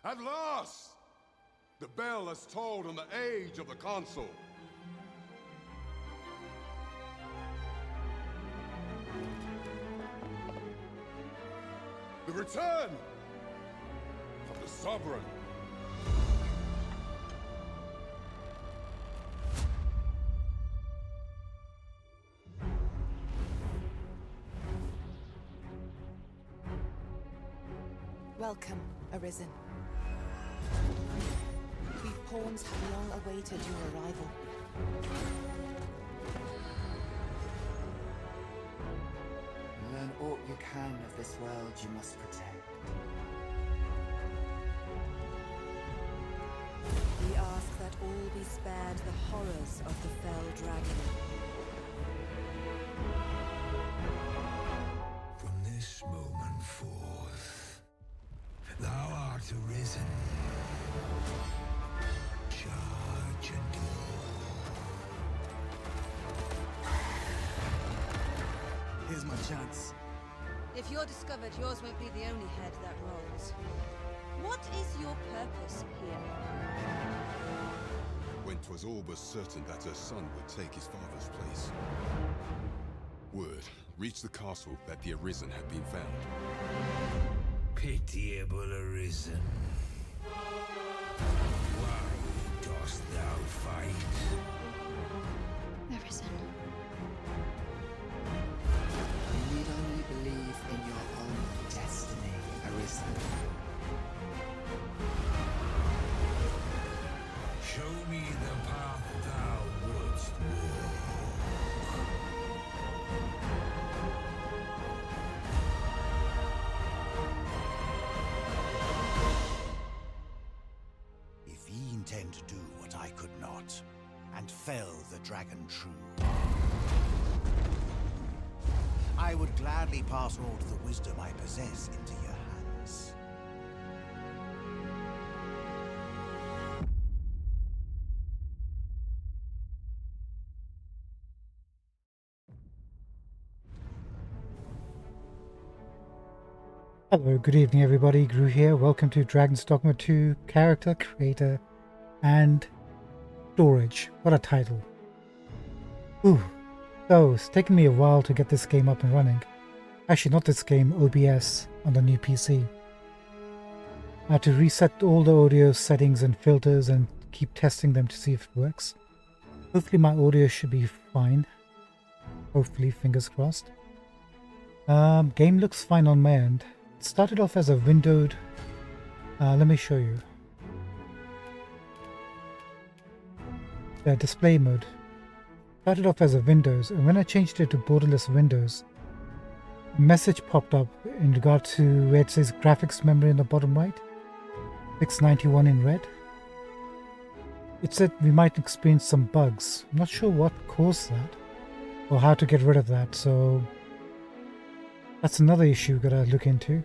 At last! The bell has tolled on the age of the console. The return of the Sovereign. Welcome, Arisen. We pawns have long awaited your arrival. Learn all you can of this world you must protect. We ask that all be spared the horrors of the fell dragon. From this moment forth, thou art arisen. Charge and Here's my chance. If you're discovered, yours won't be the only head that rolls. What is your purpose here? When 'twas all but certain that her son would take his father's place. Word reached the castle that the Arisen had been found. pitiable arisen. Why dost thou fight? Arisen. You need only believe in your own destiny, Arisen. Show me the path thou wouldst walk. If ye intend to do what I could not, and fell the dragon true, I would gladly pass all the wisdom I possess into your hands. Hello, good evening everybody, Gru here. Welcome to Dragon's Dogma 2 Character, Creator, and Storage. What a title. Ooh, so it's taken me a while to get this game up and running. Actually, not this game, OBS on the new PC. I had to reset all the audio settings and filters and keep testing them to see if it works. Hopefully my audio should be fine. Hopefully, fingers crossed. Game looks fine on my end. It started off as a windowed, let me show you. The display mode started off as a Windows, and when I changed it to borderless Windows, a message popped up in regard to where it says graphics memory in the bottom right, 691 in red. It said we might experience some bugs. I'm not sure what caused that or how to get rid of that, so that's another issue we've got to look into.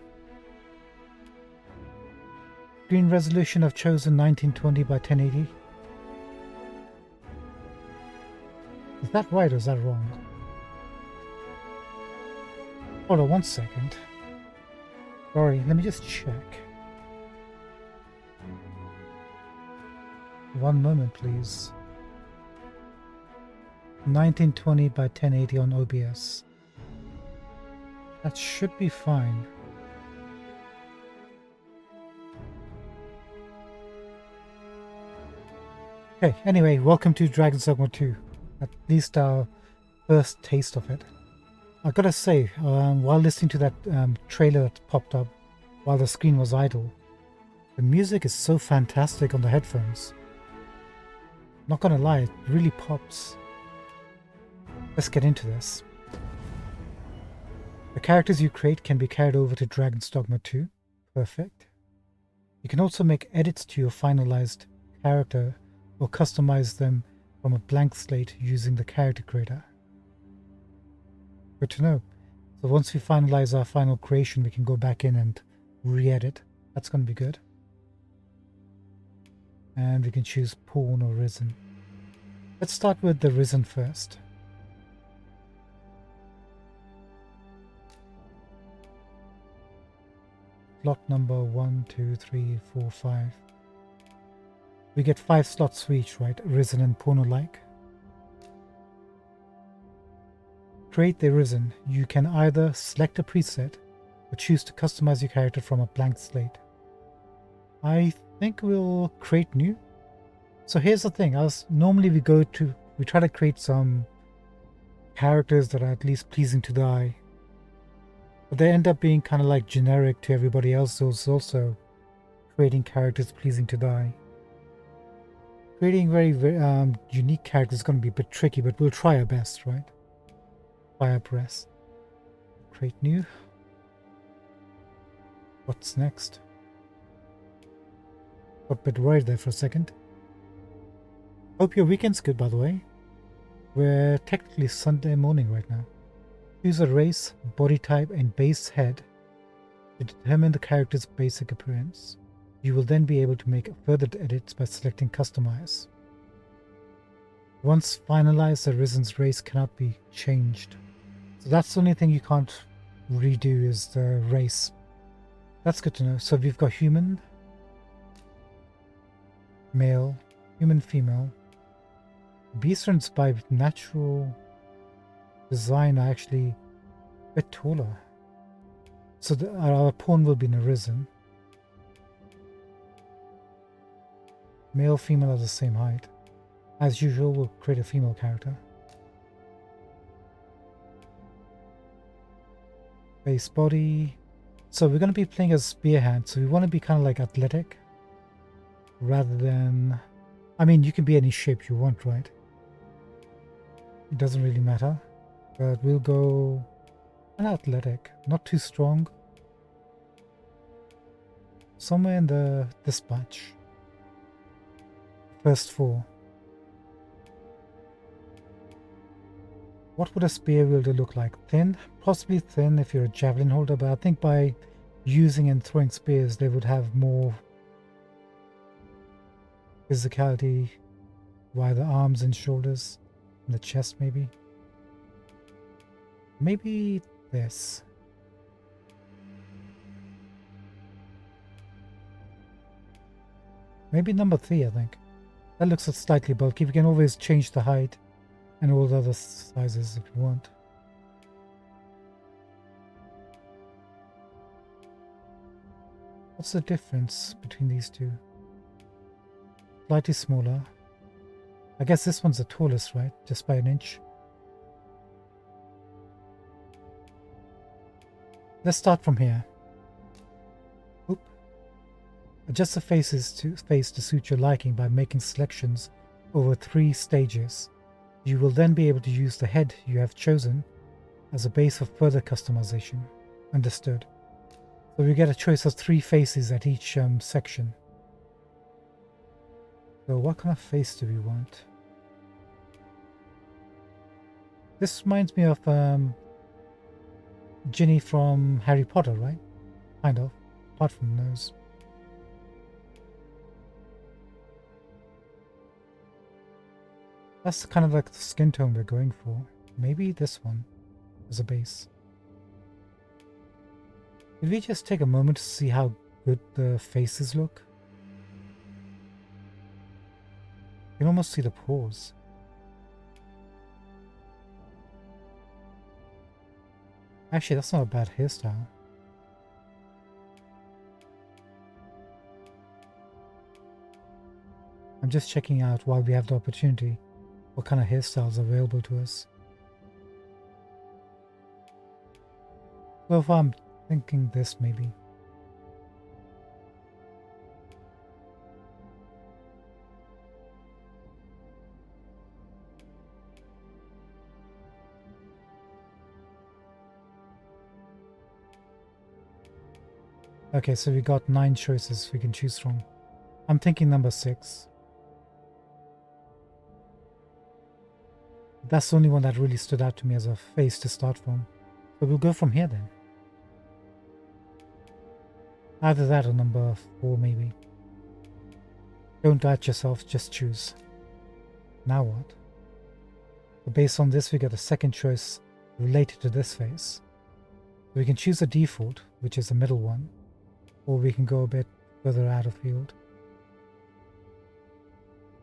Screen resolution I've chosen 1920 by 1080. Is that right or is that wrong? Hold on 1 second. Sorry, let me just check. 1 moment please. 1920 by 1080 on OBS. That should be fine. Okay, anyway, welcome to Dragon's Dogma 2. At least our first taste of it. I gotta say, while listening to that trailer that popped up while the screen was idle, the music is so fantastic on the headphones. Not gonna lie, it really pops. Let's get into this. The characters you create can be carried over to Dragon's Dogma 2. Perfect. You can also make edits to your finalized character or customize them from a blank slate using the character creator. Good to know. So once we finalize our final creation, we can go back in and re-edit. That's going to be good. And we can choose Pawn or Risen. Let's start with the Risen first. slot number 1, 2, 3, 4, 5. We get 5 slots for each, right? Arisen and porno-like. Create the Arisen. You can either select a preset or choose to customize your character from a blank slate. I think we'll create new. So here's the thing. Normally we try to create some characters that are at least pleasing to the eye. But they end up being kind of like generic to everybody else who's also creating characters pleasing to the eye. Creating very unique characters is going to be a bit tricky, but we'll try our best, right? Try our best. Create new. What's next? Got a bit worried there for a second. Hope your weekend's good, by the way. We're technically Sunday morning right now. Choose a race, body type, and base head to determine the character's basic appearance. You will then be able to make further edits by selecting Customize. Once finalized, the Arisen's race cannot be changed. So that's the only thing you can't redo is the race. That's good to know. So we've got human, male, human, female. Beasts by natural design are actually a bit taller. So our pawn will be an Arisen. Male, female are the same height. As usual, we'll create a female character. Base body. So we're going to be playing as Spearhand, so we want to be kind of like athletic. Rather than... I mean, you can be any shape you want, right? It doesn't really matter. But we'll go athletic, not too strong. Somewhere in this batch. First 4. What would a spear wielder look like? Thin? Possibly thin if you're a javelin holder, but I think by using and throwing spears they would have more physicality via the arms and shoulders and the chest maybe. Maybe this. Maybe number 3, I think. That looks slightly bulky. We can always change the height and all the other sizes if you want. What's the difference between these two? Slightly smaller. I guess this one's the tallest, right? Just by an inch. Let's start from here. Oop. Adjust the face to suit your liking by making selections over 3 stages. You will then be able to use the head you have chosen as a base for further customization. Understood. So we get a choice of 3 faces at each section. So what kind of face do we want? This reminds me of Ginny from Harry Potter, right? Kind of, apart from the nose. That's kind of like the skin tone we're going for. Maybe this one as a base. Did we just take a moment to see how good the faces look? You can almost see the pores. Actually, that's not a bad hairstyle. I'm just checking out while we have the opportunity what kind of hairstyles are available to us. So far I'm thinking this maybe. Okay, so we got 9 choices we can choose from. I'm thinking number 6. That's the only one that really stood out to me as a face to start from. So we'll go from here then. Either that or number 4 maybe. Don't doubt yourself, just choose. Now what? So based on this we get a second choice related to this face. We can choose a default, which is the middle one. Or we can go a bit further out of field.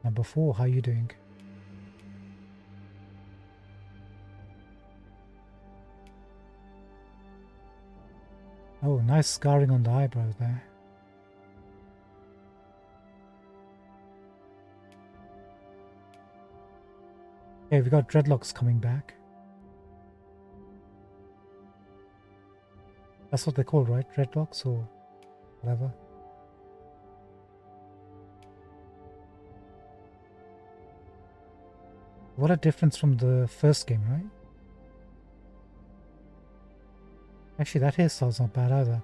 Number 4, how are you doing? Oh, nice scarring on the eyebrows there. Okay, we got dreadlocks coming back. That's what they're called, right? Dreadlocks or whatever. What a difference from the first game, right? Actually, that hairstyle's not bad either.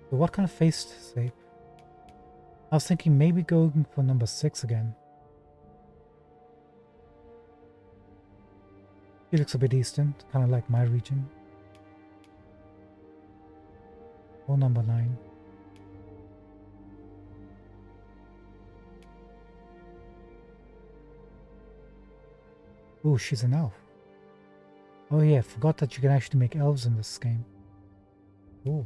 So what kind of face shape? I was thinking maybe going for number 6 again. He looks a bit eastern, kind of like my region. Or number 9. Oh, she's an elf. Oh yeah, forgot that you can actually make elves in this game. Oh.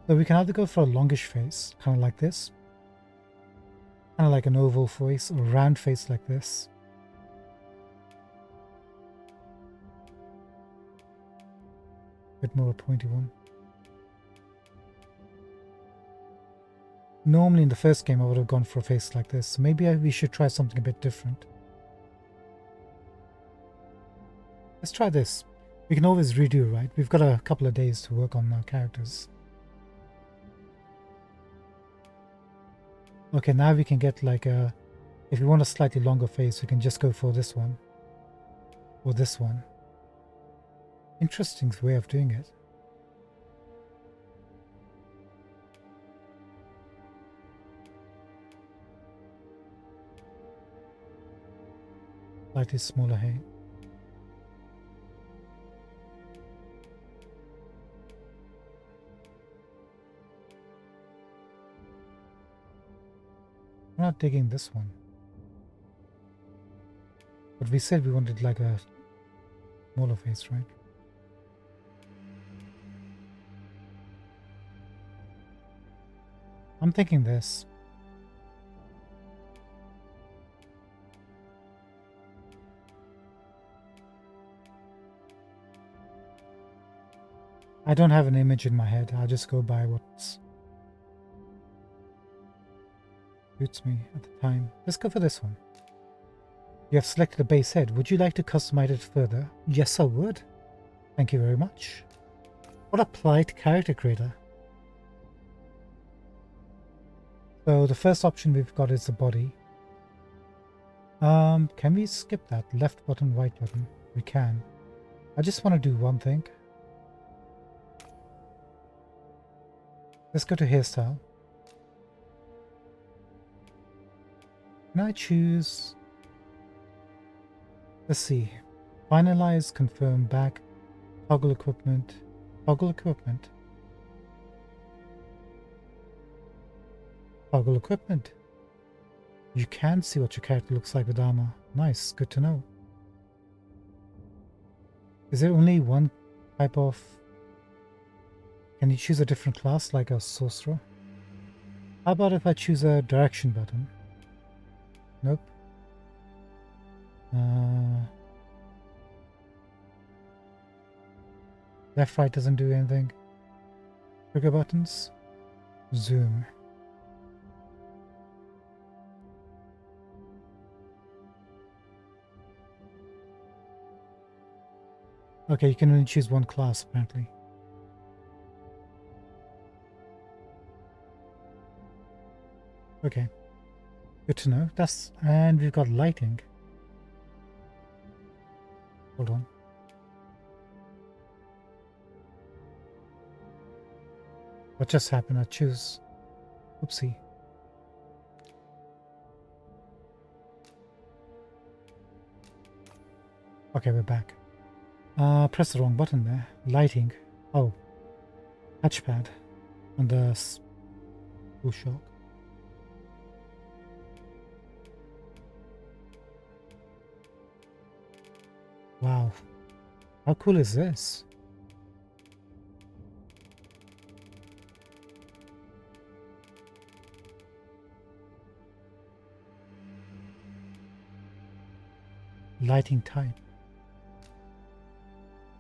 So we can either go for a longish face, kind of like this. Kind of like an oval face or a round face like this. Bit more a pointy one. Normally in the first game I would have gone for a face like this. So maybe we should try something a bit different. Let's try this. We can always redo, right? We've got a couple of days to work on our characters. Okay, now we can get like a... If you want a slightly longer face, we can just go for this one. Or this one. Interesting way of doing it. Slightly smaller hair. I'm not digging this one. But we said we wanted like a smaller face, right? I'm thinking this. I don't have an image in my head. I'll just go by what suits me at the time. Let's go for this one. You have selected a base head. Would you like to customize it further? Yes, I would. Thank you very much. What a polite character creator. So the first option we've got is the body. Can we skip that? Left button, right button. We can. I just want to do one thing. Let's go to hairstyle. Can I choose... Let's see. Finalize, confirm, back, toggle equipment. Toggle equipment. Toggle equipment. You can see what your character looks like with armor. Nice, good to know. Is there only one type of... Can you choose a different class like a sorcerer? How about if I choose a direction button? Nope. Left, right doesn't do anything. Trigger buttons. Zoom. Okay, you can only choose one class apparently. Okay. Good to know. And we've got lighting. Hold on. What just happened? I choose. Oopsie. Okay, we're back. Press the wrong button there. Lighting. Oh. touchpad on the DualShock. Wow, how cool is this? Lighting type.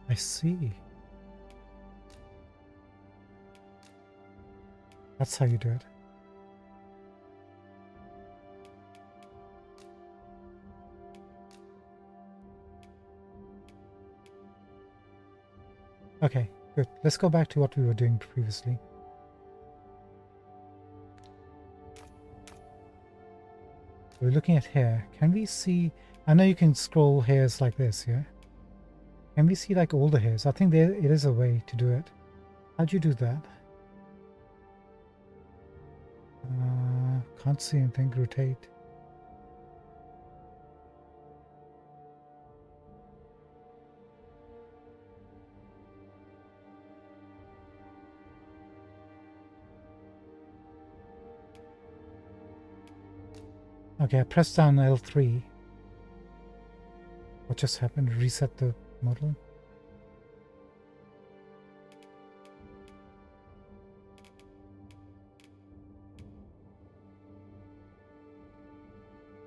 I see. That's how you do it. Okay, good. Let's go back to what we were doing previously. We're looking at hair. Can we see... I know you can scroll hairs like this, yeah? Can we see like all the hairs? I think it is a way to do it. How'd you do that? Can't see anything. Rotate. Okay, I pressed down L3. What just happened? Reset the model.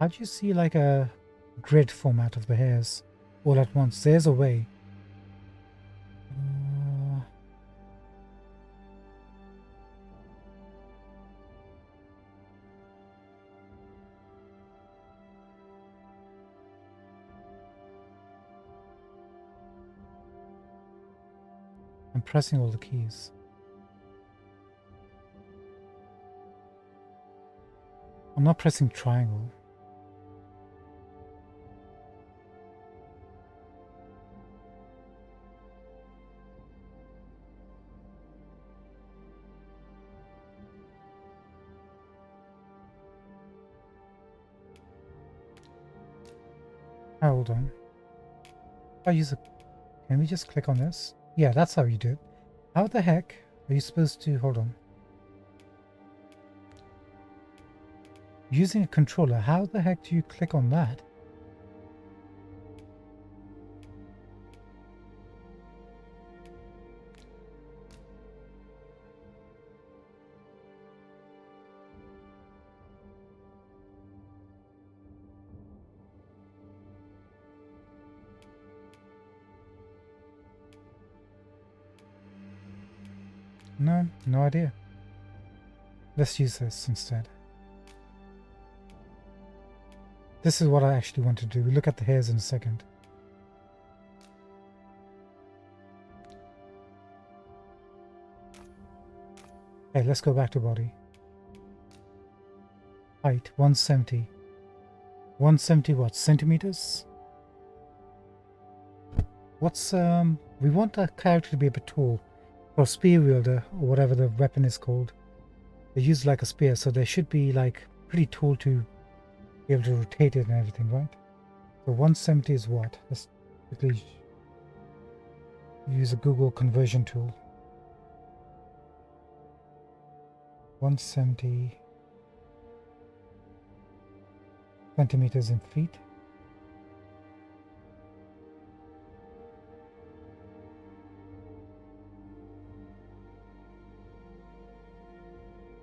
How do you see like a grid format of the hairs all at once? There's a way. I'm pressing all the keys. I'm not pressing triangle. Hold on. I use a... Can we just click on this? Yeah, that's how you do it. How the heck are you supposed to... Hold on. Using a controller, how the heck do you click on that? No idea. Let's use this instead. This is what I actually want to do. We'll look at the hairs in a second. Okay, let's go back to body. Height 170. 170 what? Centimeters? What's we want our character to be a bit tall. Or spear wielder, or whatever the weapon is called. They use like a spear, so they should be like pretty tall to be able to rotate it and everything, right? So 170 is what? Let's quickly use a Google conversion tool. 170 centimeters in feet.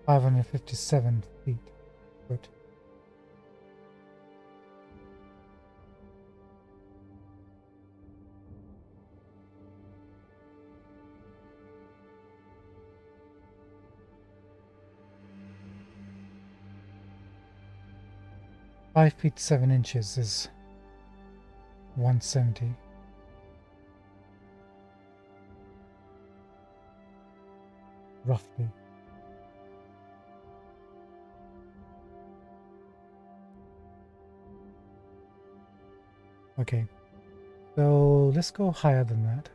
$557 feet. Good. $5'7" is 170. Roughly. Okay, so let's go higher than that.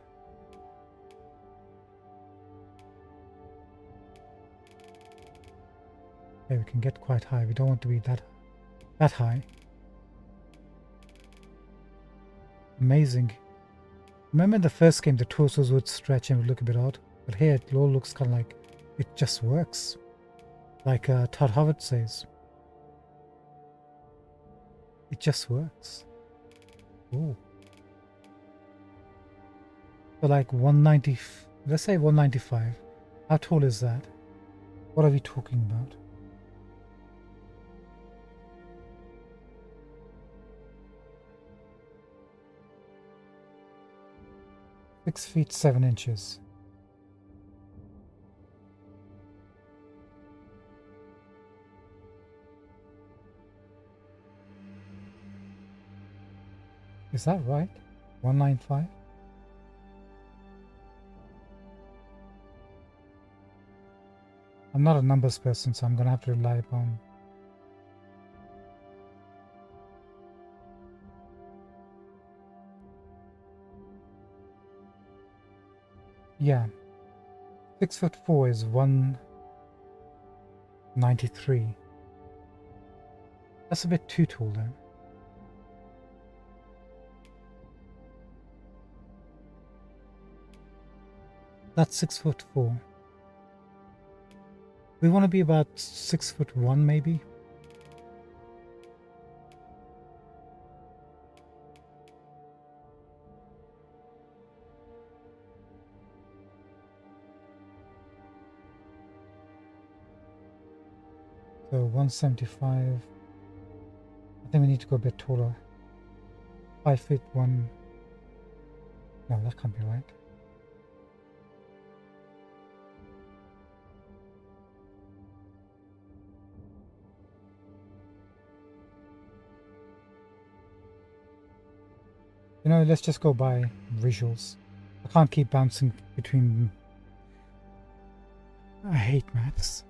Okay, we can get quite high. We don't want to be that high. Amazing. Remember in the first game the torsos would stretch and would look a bit odd? But here it all looks kind of like it just works. Like Todd Howard says. It just works. Oh. So like 190, let's say 195. How tall is that? What are we talking about? (6 feet 7 inches). Is that right? 195? I'm not a numbers person, so I'm going to have to rely upon... Yeah. 6'4" is 193. That's a bit too tall then. That's 6'4". We want to be about 6'1" maybe. So 175. I think we need to go a bit taller. 5'1". No, that can't be right. You know, let's just go by visuals. I can't keep bouncing between them. I hate maths.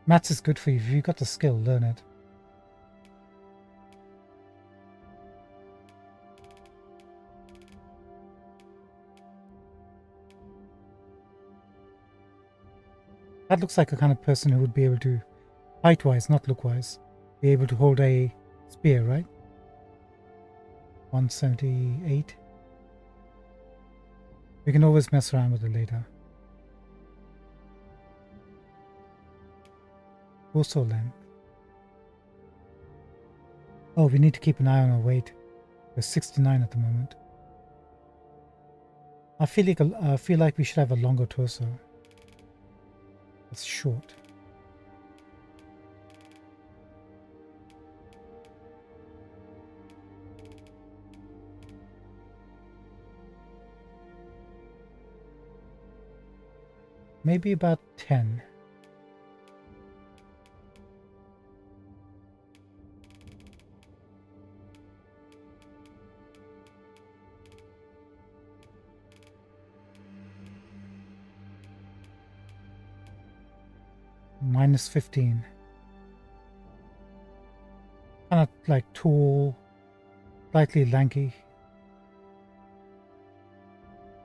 Maths is good for you. If you've got the skill, learn it. That looks like a kind of person who would be able to, height-wise, not look-wise, be able to hold a spear, right? 178. We can always mess around with it later. Torso length. Oh, we need to keep an eye on our weight. We're 69 at the moment. I feel like we should have a longer torso. It's short. Maybe about 10. -15. Kind of like tall, slightly lanky.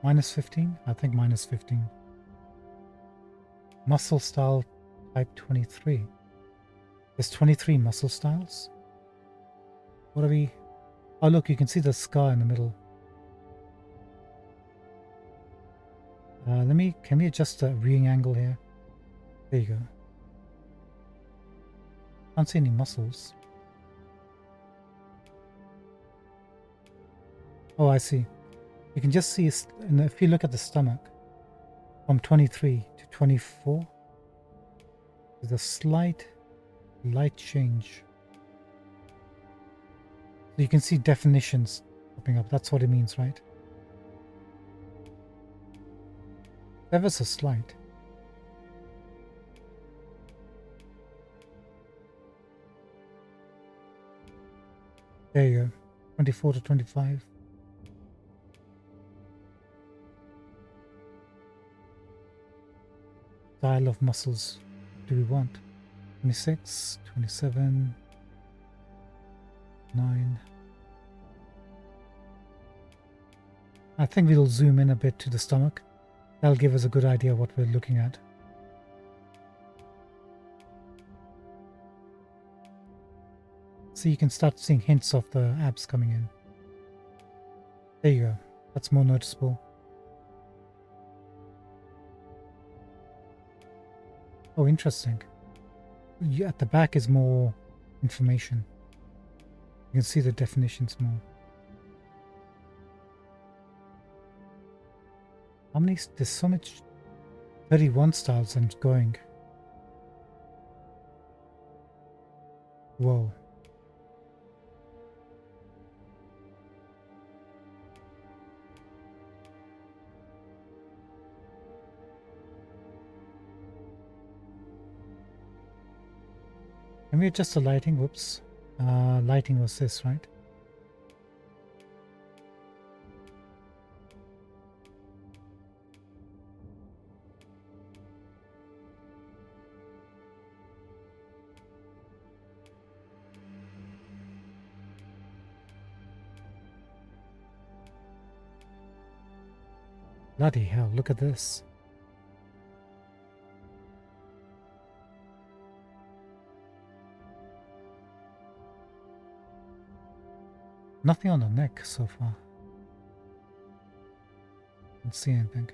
-15? I think -15. Muscle style type 23. There's 23 muscle styles. What are we? Oh look, you can see the scar in the middle. Can we adjust the viewing angle here? There you go. Can't see any muscles. Oh, I see. You can just see, if you look at the stomach, from 23 to 24, there's a slight light change. So you can see definitions popping up. That's what it means, right? Ever so slight. There you go. 24 to 25. Style of muscles do we want? 26, 27, 9. I think we'll zoom in a bit to the stomach. That'll give us a good idea of what we're looking at. So you can start seeing hints of the abs coming in. There you go. That's more noticeable. Oh, interesting. At the back is more information. You can see the definitions more. How many? There's so much. 31 styles I'm going. Whoa. Can we adjust the lighting? Whoops. Lighting was this, right? Bloody hell, look at this. Nothing on the neck so far. Don't see anything.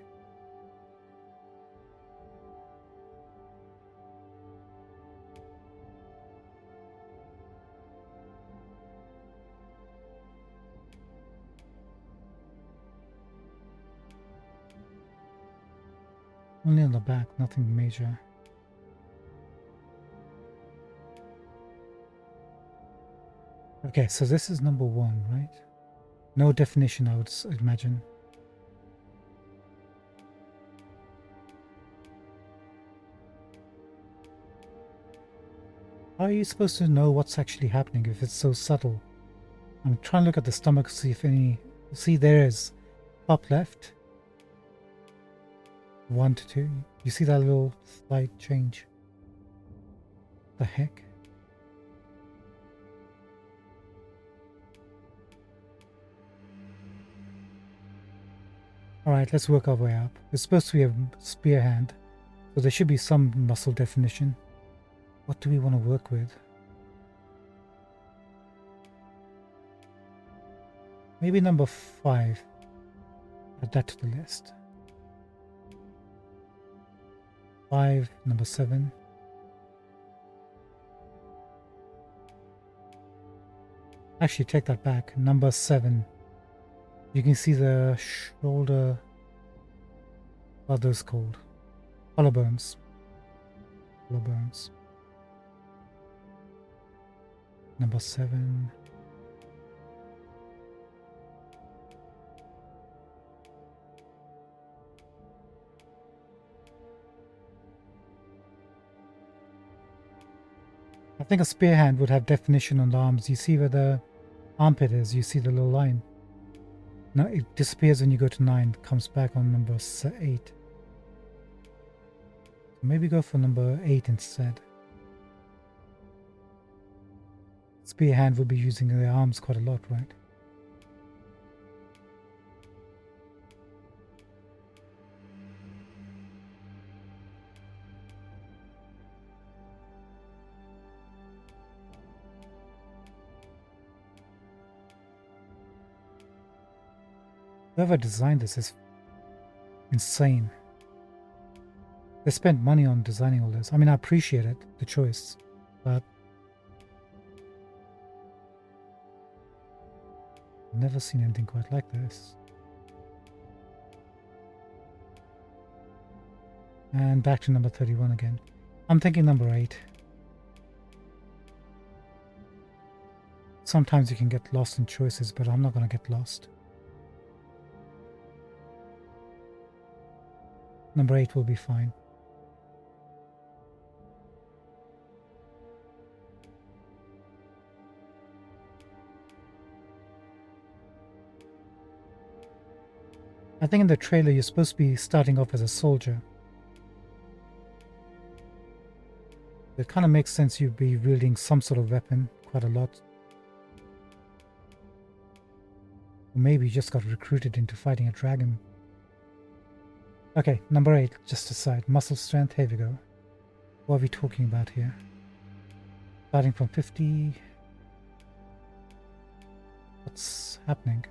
Only on the back, nothing major. Okay, so this is number 1, right? No definition, I would imagine. How are you supposed to know what's actually happening if it's so subtle? I'm trying to look at the stomach to see if any... See, there is. Top left. 1 to 2. You see that little slight change? The heck? Alright, let's work our way up. It's supposed to be a spear hand, so there should be some muscle definition. What do we want to work with? Maybe number 5. Add that to the list. 5, number 7. Actually, take that back. Number 7. You can see the shoulder. What are those called? Collarbones. Collarbones. Number 7. I think a spear hand would have definition on the arms. You see where the armpit is, you see the little line. No, it disappears when you go to 9, comes back on number 8. Maybe go for number 8 instead. Spear hand would be using the arms quite a lot, right? Whoever designed this is insane. They spent money on designing all this. I mean, I appreciate it, the choice, but I've never seen anything quite like this. And back to number 31 again. I'm thinking number 8. Sometimes you can get lost in choices, but I'm not going to get lost. Number 8 will be fine. I think in the trailer you're supposed to be starting off as a soldier. It kind of makes sense you'd be wielding some sort of weapon quite a lot. Or maybe you just got recruited into fighting a dragon. Okay, number 8, just aside. Muscle strength, here we go. What are we talking about here? Starting from 50. What's happening?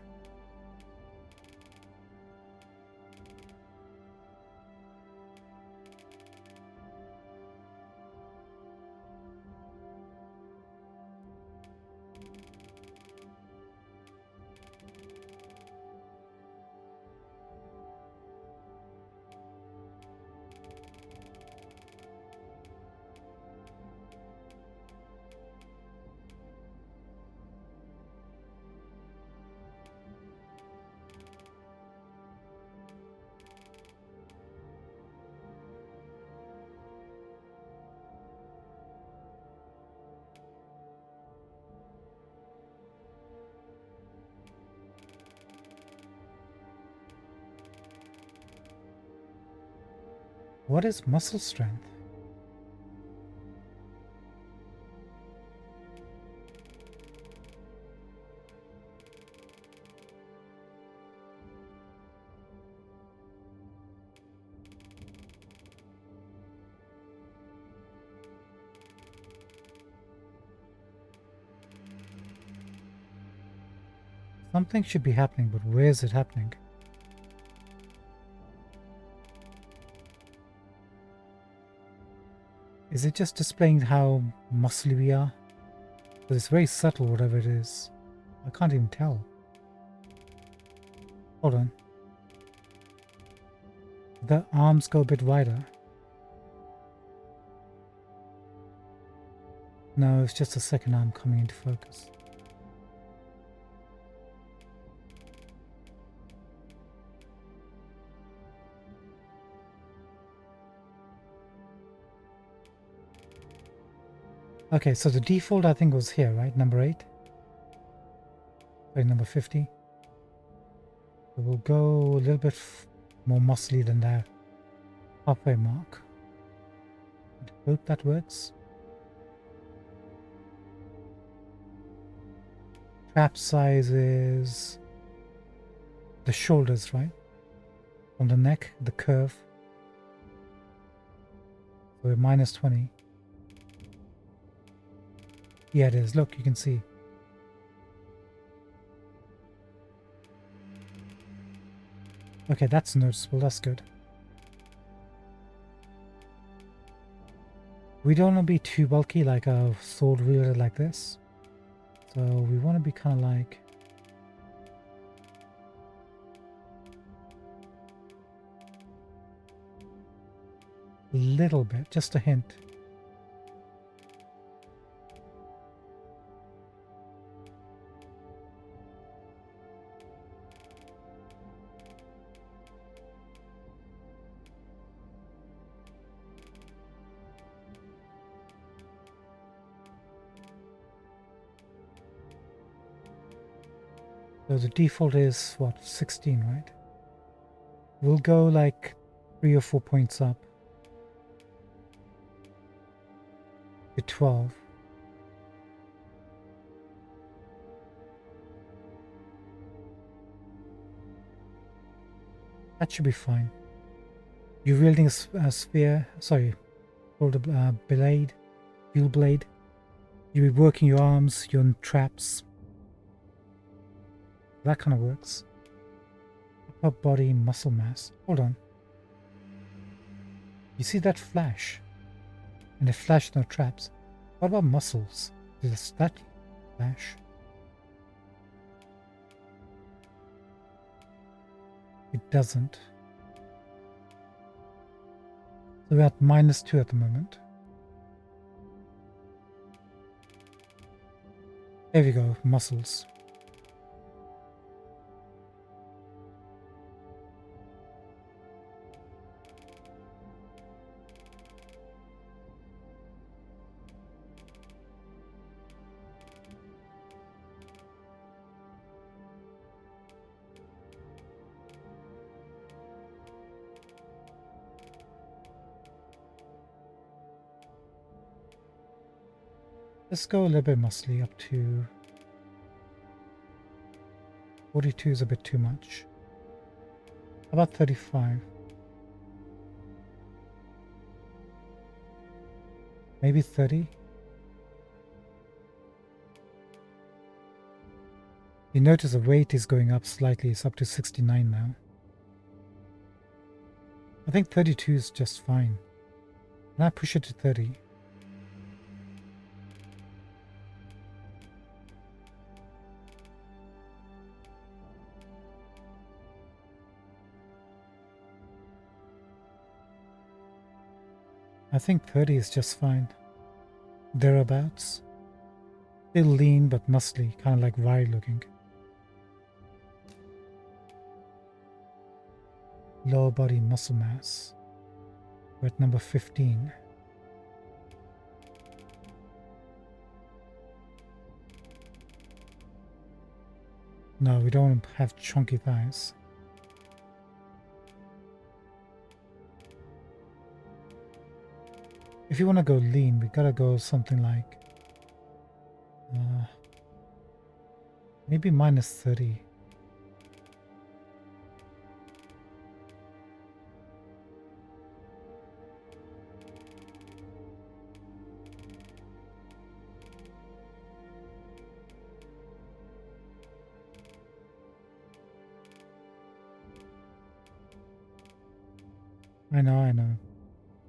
What is muscle strength? Something should be happening, but where is it happening? Is it just displaying how muscly we are? But it's very subtle, whatever it is. I can't even tell. Hold on. The arms go a bit wider. No, it's just the second arm coming into focus. Okay, so the default I think was here, right? Number 8. Sorry, number 50. So we'll go a little bit more muscly than that halfway mark. I hope that works. Trap size is the shoulders, right? From the neck, the curve. So we're minus 20. Yeah, it is. Look, you can see. Okay, that's noticeable. That's good. We don't want to be too bulky like a sword wielder like this. So we want to be kind of like... a little bit, just a hint. So the default is what, 16, right? We'll go like 3 or 4 points up to 12. That should be fine. You're wielding a spear, sorry, called a blade, dual blade. You'll be working your arms, your traps. That kind of works. Upper body muscle mass. Hold on. You see that flash? And the flash no traps. What about muscles? Does that flash? It doesn't. So we're at -2 at the moment. There we go, muscles. Let's go a little bit muscly up to 42 is a bit too much. How about 35? Maybe 30? You notice the weight is going up slightly, it's up to 69 now. I think 32 is just fine. Can I push it to 30? I think 30 is just fine. Thereabouts. Still lean but muscly, kind of like wiry looking. Lower body muscle mass. We're at number 15. No, we don't want to have chunky thighs. if you want to go lean, we gotta go something like maybe -30. I know, I know.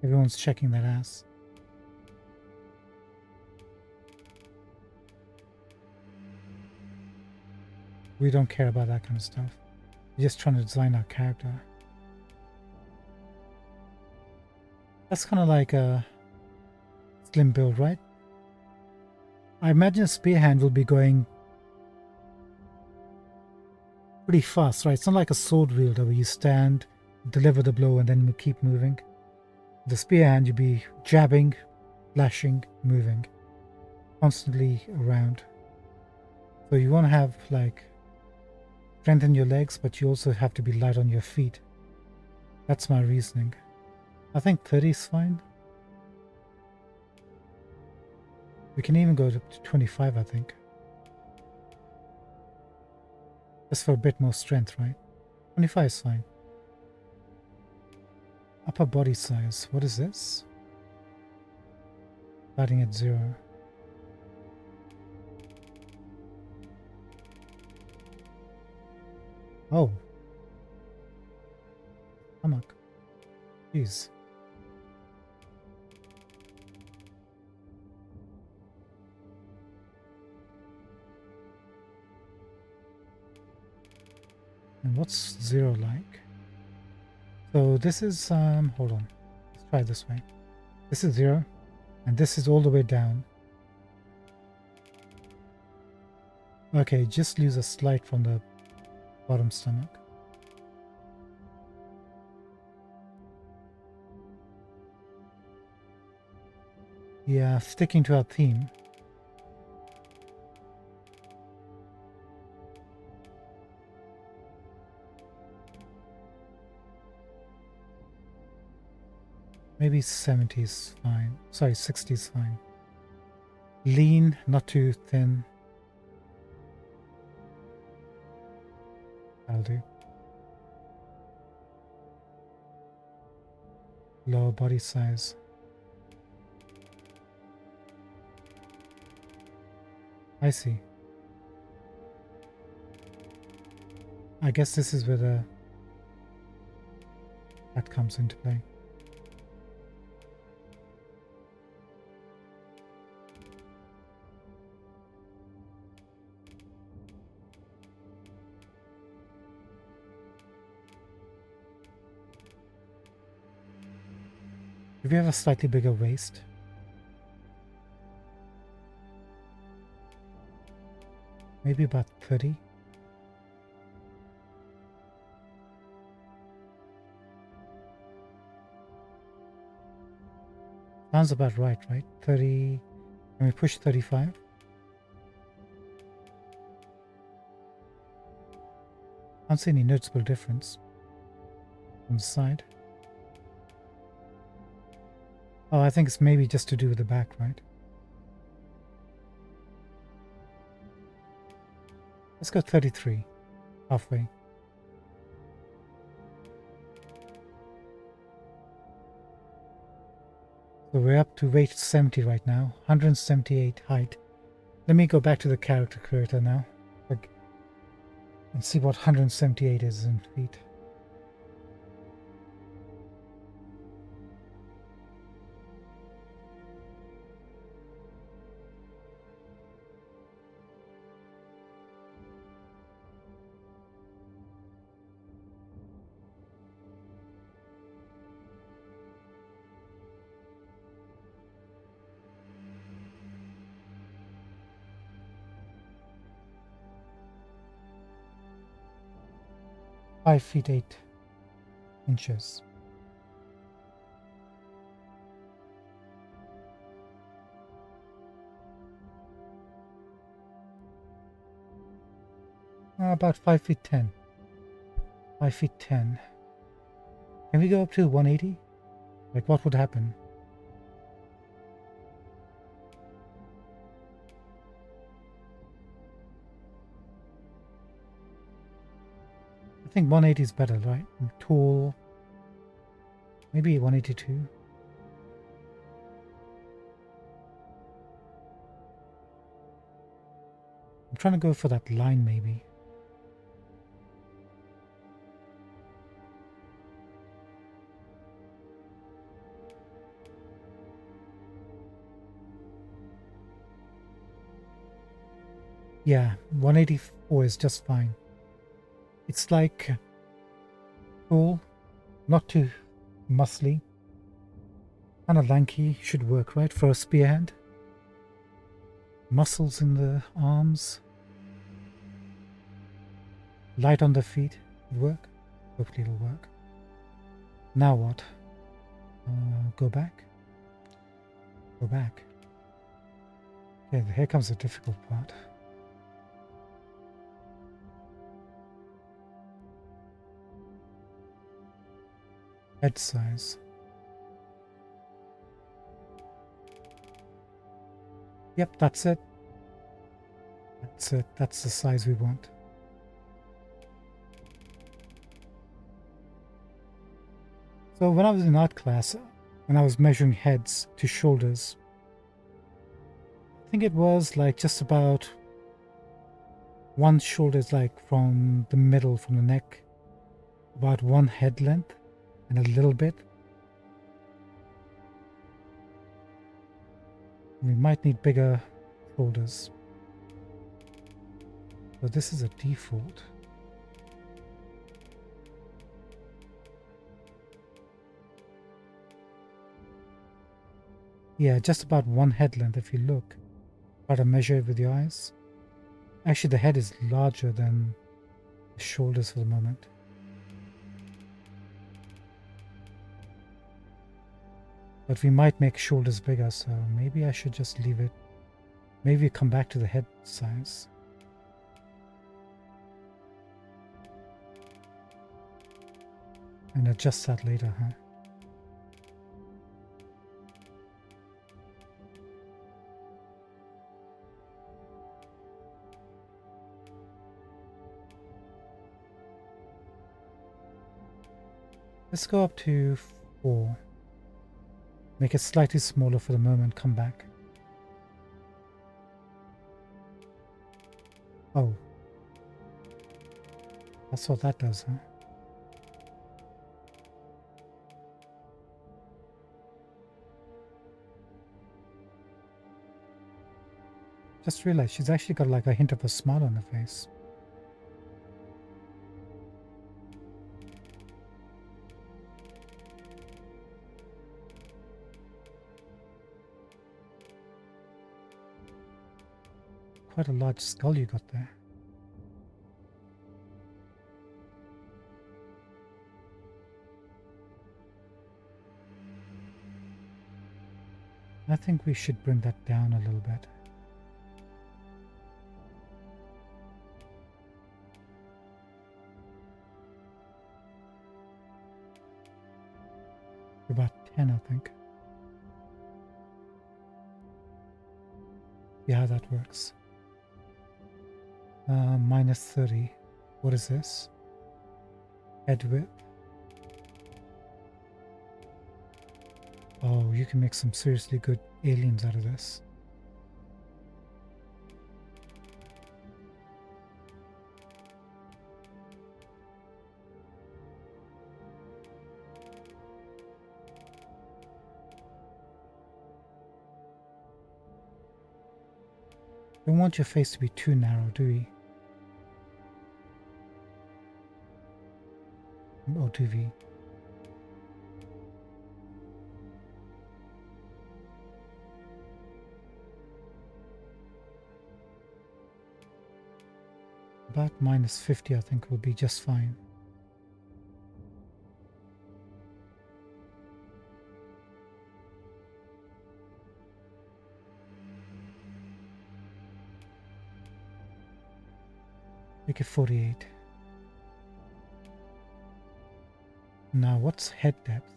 Everyone's checking that ass. We don't care about that kind of stuff. We're just trying to design our character. That's kind of like a slim build, right? I imagine a spear hand will be going pretty fast, right? It's not like a sword wielder where you stand, deliver the blow, and then keep moving. The spear hand, you'd be jabbing, lashing, moving, constantly around. So you want to have like strengthen your legs, but you also have to be light on your feet. That's my reasoning. I think 30 is fine. We can even go to 25, I think. Just for a bit more strength, right? 25 is fine. Upper body size. What is this? Starting at 0. Oh. Stomach. Jeez. And what's 0 like? So this is, hold on. Let's try it this way. This is 0, and this is all the way down. Okay, just lose a slight from the bottom stomach. Yeah, sticking to our theme. Maybe 70 is fine. Sorry, 60 is fine. Lean, not too thin. That'll do. Lower body size. I see. I guess this is where that comes into play. Do we have a slightly bigger waist? Maybe about 30? Sounds about right, right? 30... Can we push 35? Can't see any noticeable difference on the side. Oh, I think it's maybe just to do with the back, right? Let's go 33, halfway. So we're up to weight 70 right now, 178 height. Let me go back to the character creator now and see what 178 is in feet. Five feet 8 inches. About 5 feet 10. 5 feet 10. Can we go up to 180? Like, what would happen? think 180 is better, right? Tall. Maybe 182. I'm trying to go for that line, maybe. Yeah, 184 is just fine. It's like tall, not too muscly, kind of lanky, should work, right, for a spearhead. Muscles in the arms, light on the feet, would work. Hopefully it'll work. Now what? Go back. Go back. Okay, here comes the difficult part. Head size. Yep, that's it. That's it. That's the size we want. So when I was in art class, when I was measuring heads to shoulders, I think it was like just about one shoulder is like from the middle, from the neck, about one head length and a little bit. We might need bigger shoulders. So this is a default. Yeah, just about one head length if you look. Try to measure it with your eyes. Actually, the head is larger than the shoulders for the moment. But we might make shoulders bigger, so maybe I should just leave it. Maybe come back to the head size. And adjust that later, huh? Let's go up to 4. Make it slightly smaller for the moment, come back. Oh. That's what that does, huh? Just realized she's actually got like a hint of a smile on her face. Quite a large skull you got there. I think we should bring that down a little bit. About 10, I think. See how that works. Minus 30. What is this? Head width. Oh, you can make some seriously good aliens out of this. Don't want your face to be too narrow, do we? Or do we? About minus 50, I think, will be just fine. Make it 48. Now, what's head depth?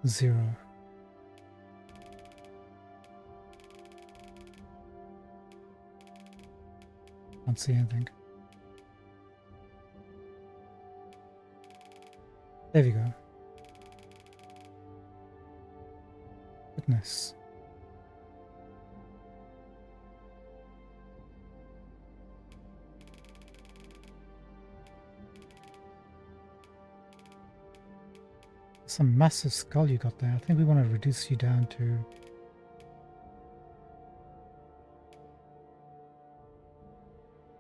0. Can't see anything. There we go. Goodness. Some massive skull you got there. I think we want to reduce you down to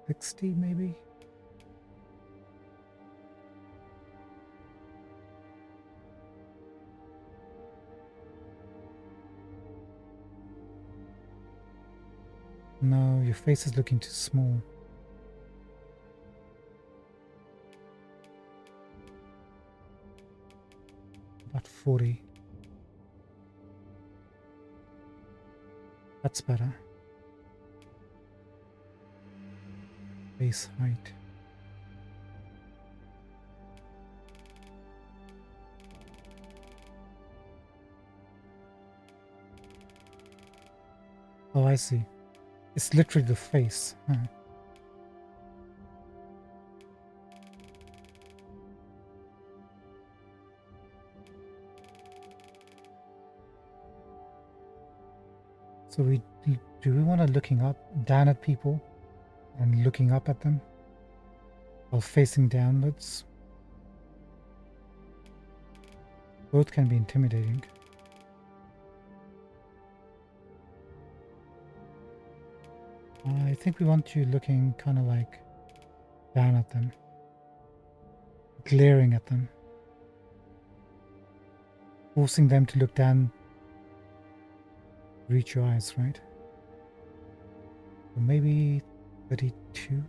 60 maybe. No, your face is looking too small. About 40. That's better. Face height. Oh, I see. It's literally the face. Huh. So do we want to looking up down at people and looking up at them while facing downwards? Both can be intimidating. I think we want you looking kind of like down at them, glaring at them, forcing them to look down, reach your eyes, right? So maybe 32.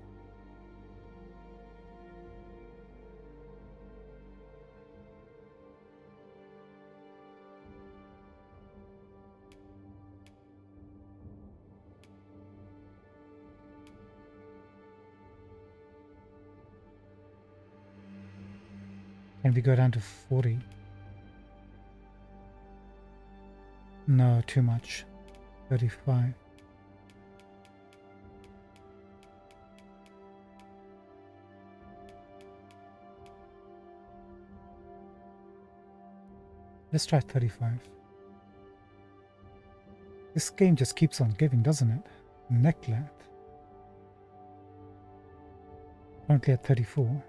Can we go down to 40? No, too much. 35. Let's try 35. This game just keeps on giving, doesn't it? Neck length. Currently at 34.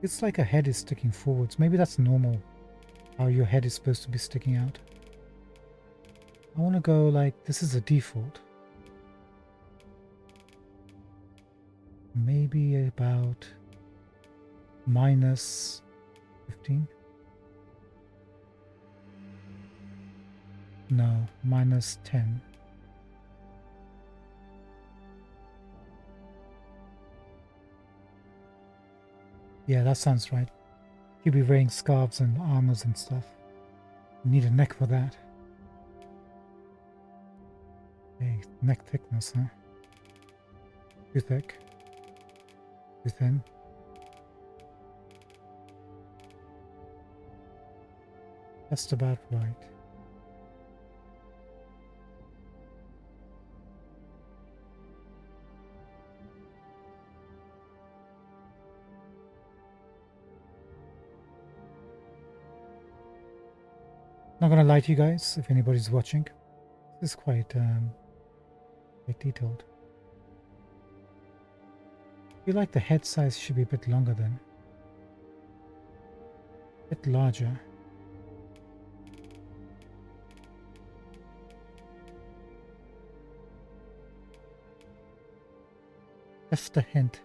It's like a head is sticking forwards. Maybe that's normal, how your head is supposed to be sticking out. I want to go like, this is a default. Maybe about minus 15. No, minus 10. Yeah, that sounds right. You'll be wearing scarves and armors and stuff. You need a neck for that. Hey, neck thickness, huh? Too thick. Too thin. Just about right. Not gonna lie to you guys, if anybody's watching, this is quite detailed. I feel like the head size should be a bit longer then. A bit larger. Just a hint.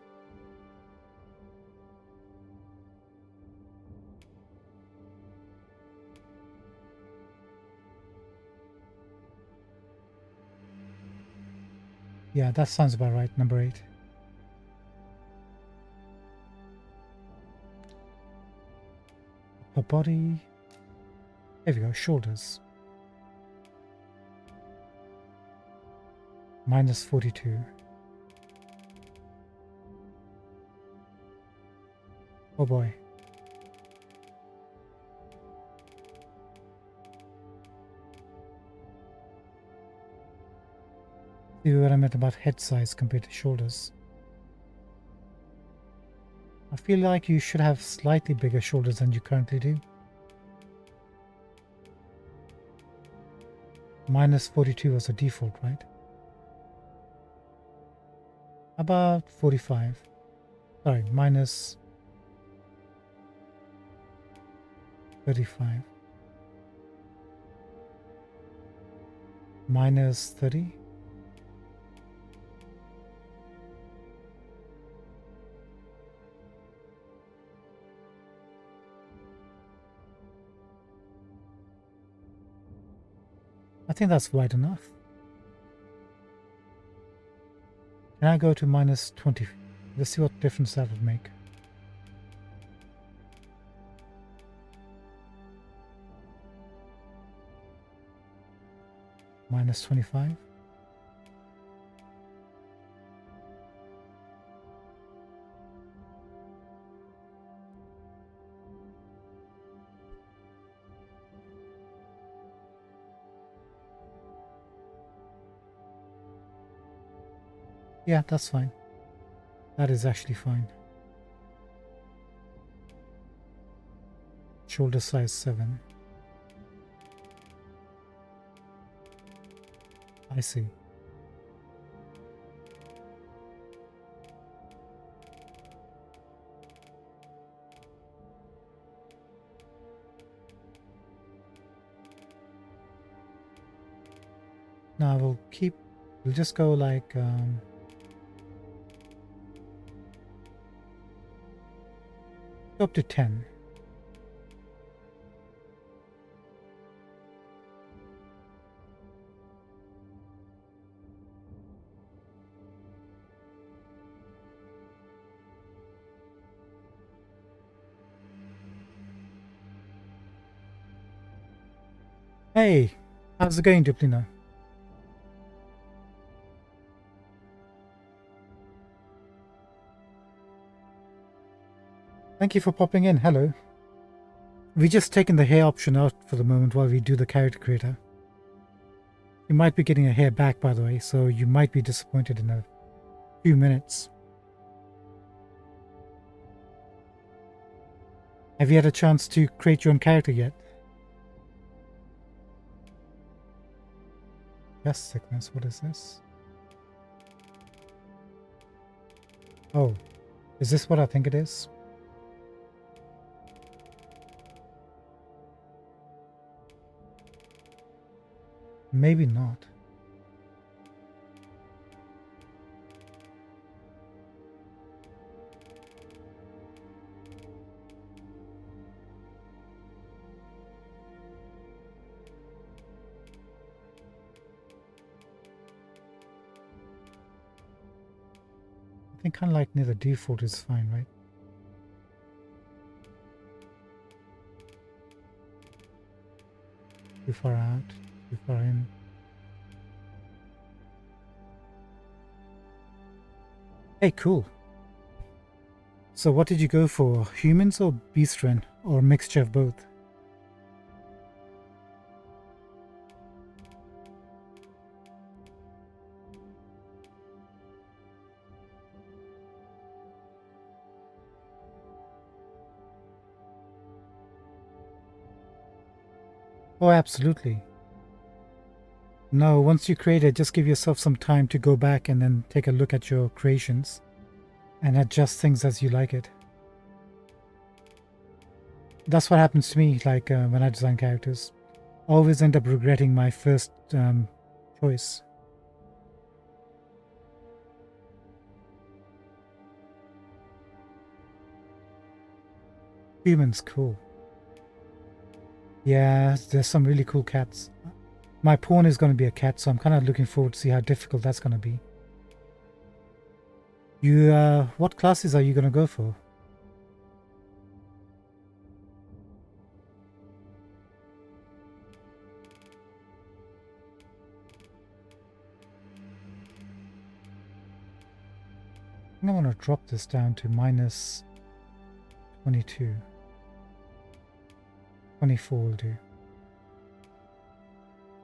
Yeah, that sounds about right, number 8. Her body. There we go, shoulders. Minus 42. Oh boy. See what I meant about head size compared to shoulders. I feel like you should have slightly bigger shoulders than you currently do. Minus 42 was the default, right? About 45. Sorry, minus 35. Minus 30. I think that's wide enough. Can I go to minus 20? Let's see what difference that would make. Minus 25. Yeah, that's fine. That is actually fine. Shoulder size 7. I see. Now we'll just go like up to 10. Hey, how's it going, Duplino? Thank you for popping in. Hello. We're just taking the hair option out for the moment while we do the character creator. You might be getting a hair back, by the way, so you might be disappointed in a few minutes. Have you had a chance to create your own character yet? Yes, sickness. What is this? Oh, is this what I think it is? Maybe not. I think kind of like near the default is fine, right? Too far out, too far in. Hey, cool. So what did you go for? Humans or beastren? Or a mixture of both? Oh, absolutely. No, once you create it, just give yourself some time to go back and then take a look at your creations and adjust things as you like it. That's what happens to me, like when I design characters. I always end up regretting my first choice. Humans, cool. Yeah, there's some really cool cats. My pawn is going to be a cat, so I'm kind of looking forward to see how difficult that's going to be. What classes are you going to go for? think I want to drop this down to minus 22. 24 will do.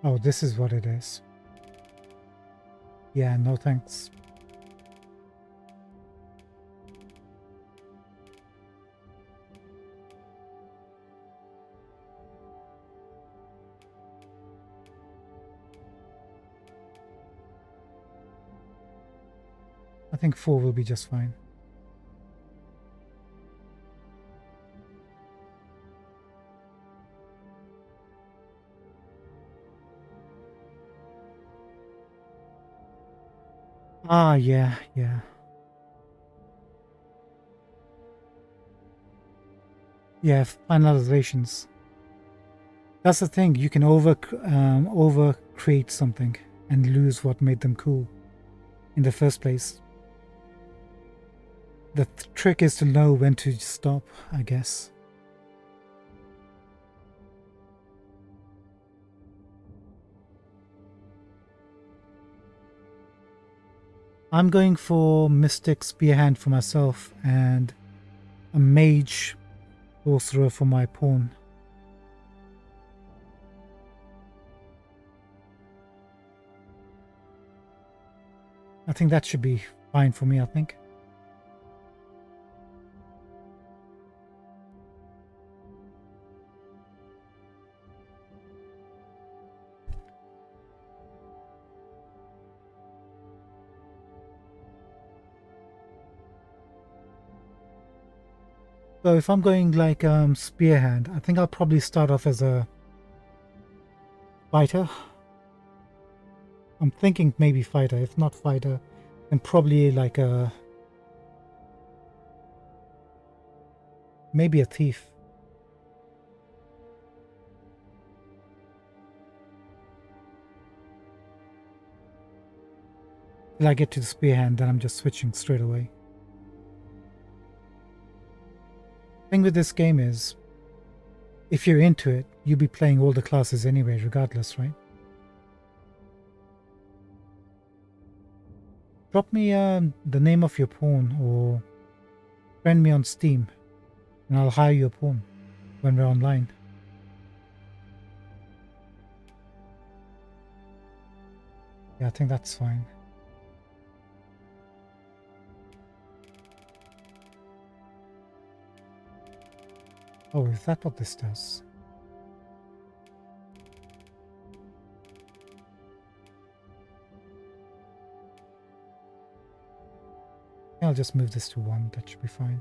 Oh, this is what it is. Yeah, no thanks. I think 4 will be just fine. Ah, yeah. Yeah, finalizations. That's the thing. You can over create something and lose what made them cool in the first place. The trick is to know when to stop, I guess. I'm going for Mystic Spearhand for myself and a Mage Sorcerer for my pawn. I think that should be fine for me, I think. So if I'm going like Spearhand, I think I'll probably start off as a fighter. I'm thinking maybe fighter. If not fighter, then probably like maybe a thief. Till I get to the Spearhand, then I'm just switching straight away. Thing with this game is, if you're into it, you'll be playing all the classes anyway, regardless, right? Drop me the name of your pawn or friend me on Steam and I'll hire you a pawn when we're online. Yeah, I think that's fine. Oh, is that what this does? I'll just move this to 1, that should be fine.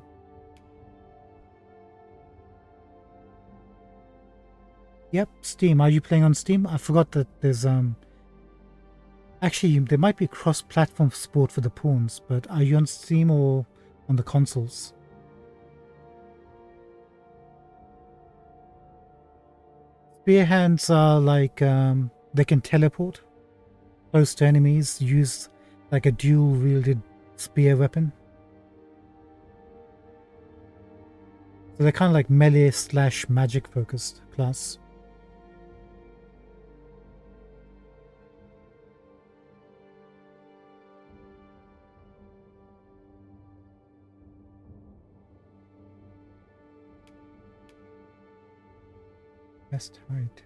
Yep, Steam. Are you playing on Steam? I forgot that there's actually there might be cross-platform support for the pawns, but are you on Steam or on the consoles? Spearhands are like they can teleport close to enemies, use like a dual-wielded spear weapon. So they're kind of like melee / magic focused class. Best height.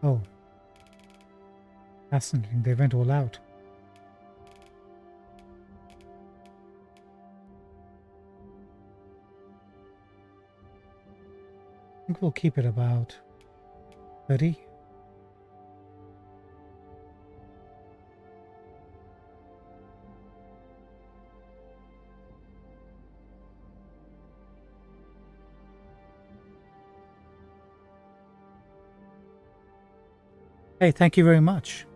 Oh. Fascinating. They went all out. I think we'll keep it about 30. Hey, thank you very much.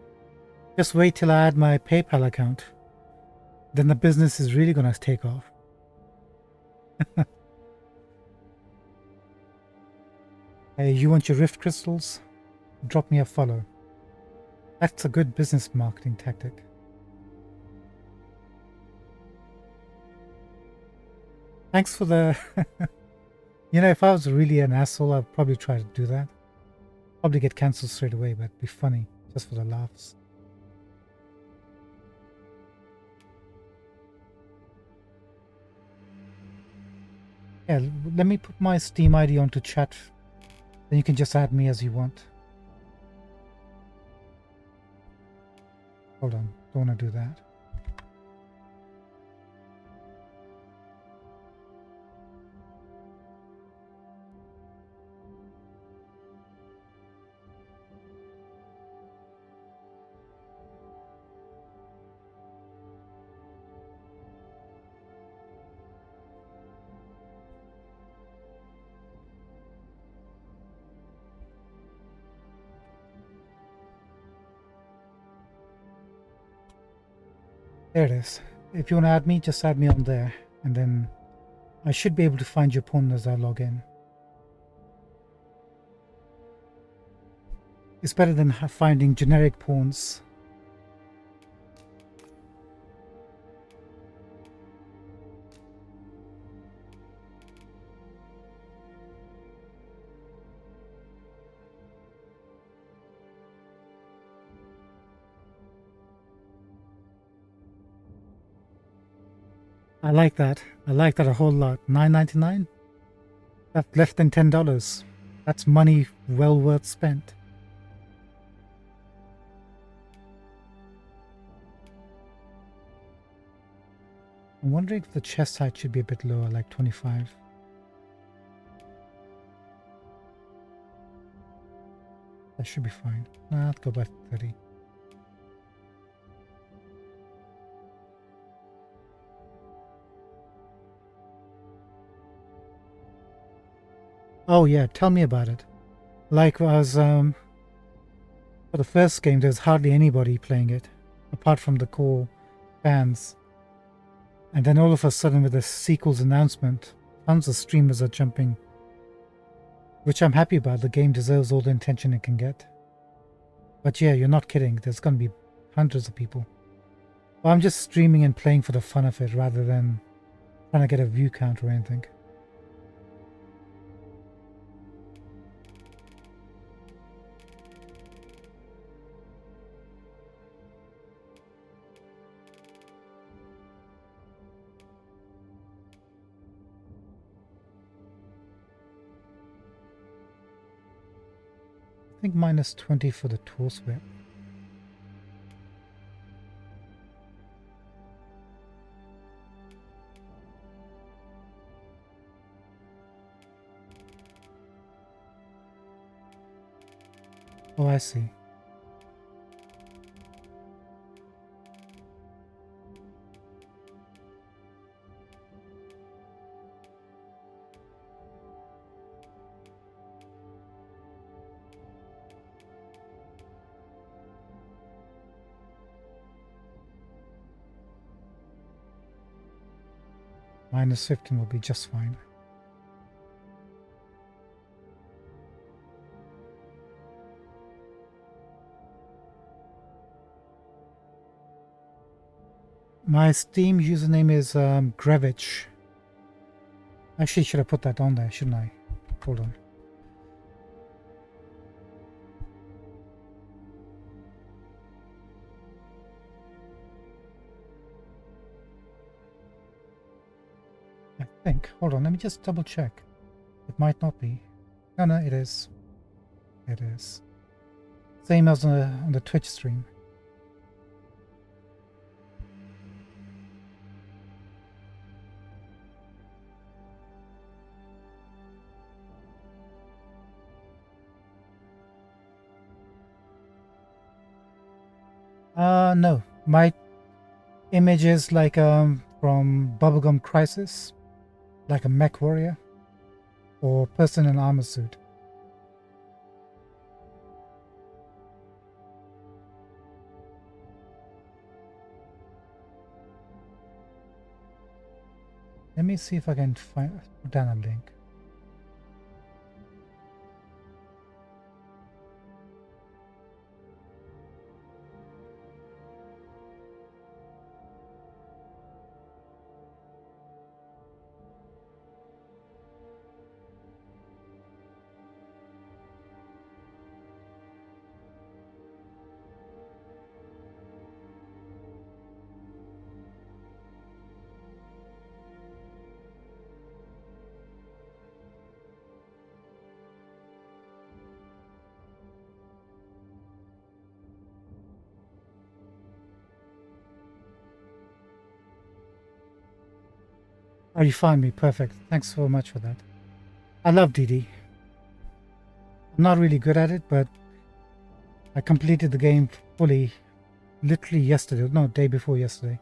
Just wait till I add my PayPal account. Then the business is really going to take off. Hey, you want your Rift crystals? Drop me a follow. That's a good business marketing tactic. Thanks for the You know, if I was really an asshole, I'd probably try to do that. Probably get cancelled straight away, but it'd be funny, just for the laughs. Yeah, let me put my Steam ID onto chat. Then you can just add me as you want. Hold on, don't want to do that. There it is. If you want to add me, just add me on there. And then I should be able to find your pawn as I log in. It's better than finding generic pawns. I like that. I like that a whole lot. $9.99? That's less than $10. That's money well worth spent. I'm wondering if the chest height should be a bit lower, like 25. That should be fine. Nah, let's go back to 30. Oh yeah, tell me about it. Like I was for the first game, there's hardly anybody playing it, apart from the core fans. And then all of a sudden, with the sequel's announcement, tons of streamers are jumping, which I'm happy about. The game deserves all the attention it can get. But yeah, you're not kidding. There's going to be hundreds of people. Well, I'm just streaming and playing for the fun of it rather than trying to get a view count or anything. I think minus 20 for the torso whip. Oh, I see. Minus 15 will be just fine. My Steam username is Grevich. Actually, should have put that on there, shouldn't I? Hold on. I think. Hold on, let me just double check. It might not be. No, it is. It is. Same as on the Twitch stream. No. My image is like from Bubblegum Crisis, like a mech warrior or person in armor suit. Let me see if I can put down a link. Oh, you found me. Perfect. Thanks so much for that. I love DD. I'm not really good at it, but I completed the game fully literally yesterday. No, day before yesterday.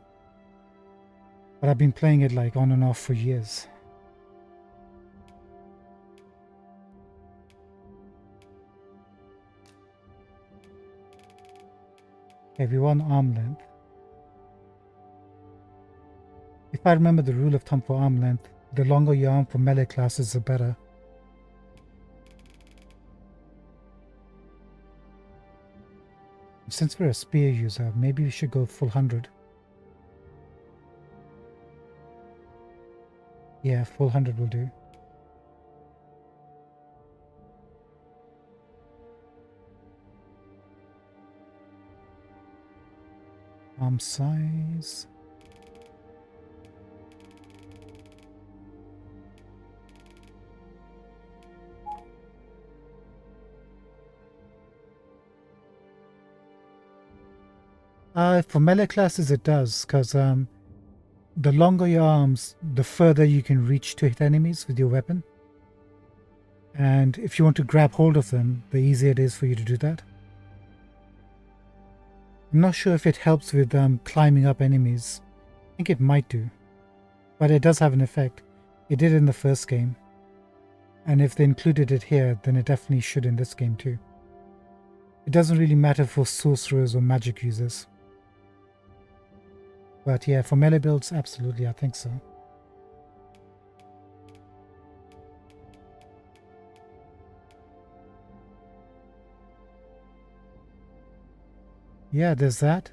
But I've been playing it like on and off for years. Okay, we want arm length. If I remember the rule of thumb for arm length, the longer your arm for melee classes, the better. Since we're a spear user, maybe we should go full 100. Yeah, full 100 will do. Arm size. For melee classes it does, because the longer your arms, the further you can reach to hit enemies with your weapon. And if you want to grab hold of them, the easier it is for you to do that. I'm not sure if it helps with climbing up enemies. I think it might do. But it does have an effect. It did in the first game. And if they included it here, then it definitely should in this game too. It doesn't really matter for sorcerers or magic users. But yeah, for melee builds, absolutely, I think so. Yeah, there's that.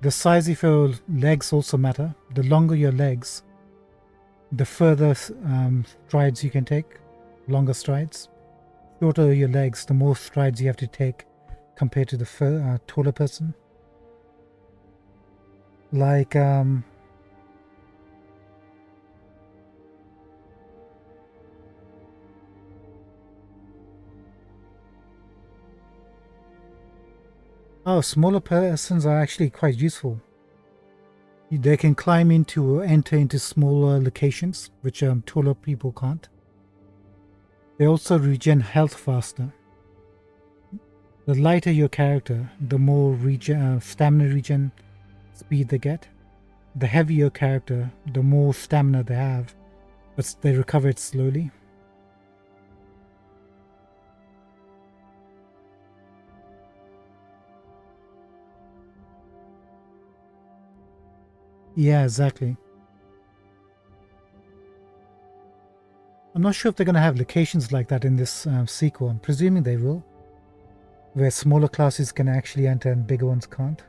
The size of your legs also matter. The longer your legs, the further strides you can take, longer strides. Shorter your legs, the more strides you have to take compared to the taller person. Like, oh, smaller persons are actually quite useful. They can climb into or enter into smaller locations, which taller people can't. They also regen health faster. The lighter your character, the more stamina regen speed they get. The heavier your character, the more stamina they have, but they recover it slowly. Yeah, exactly. I'm not sure if they're going to have locations like that in this sequel. I'm presuming they will, where smaller classes can actually enter and bigger ones can't.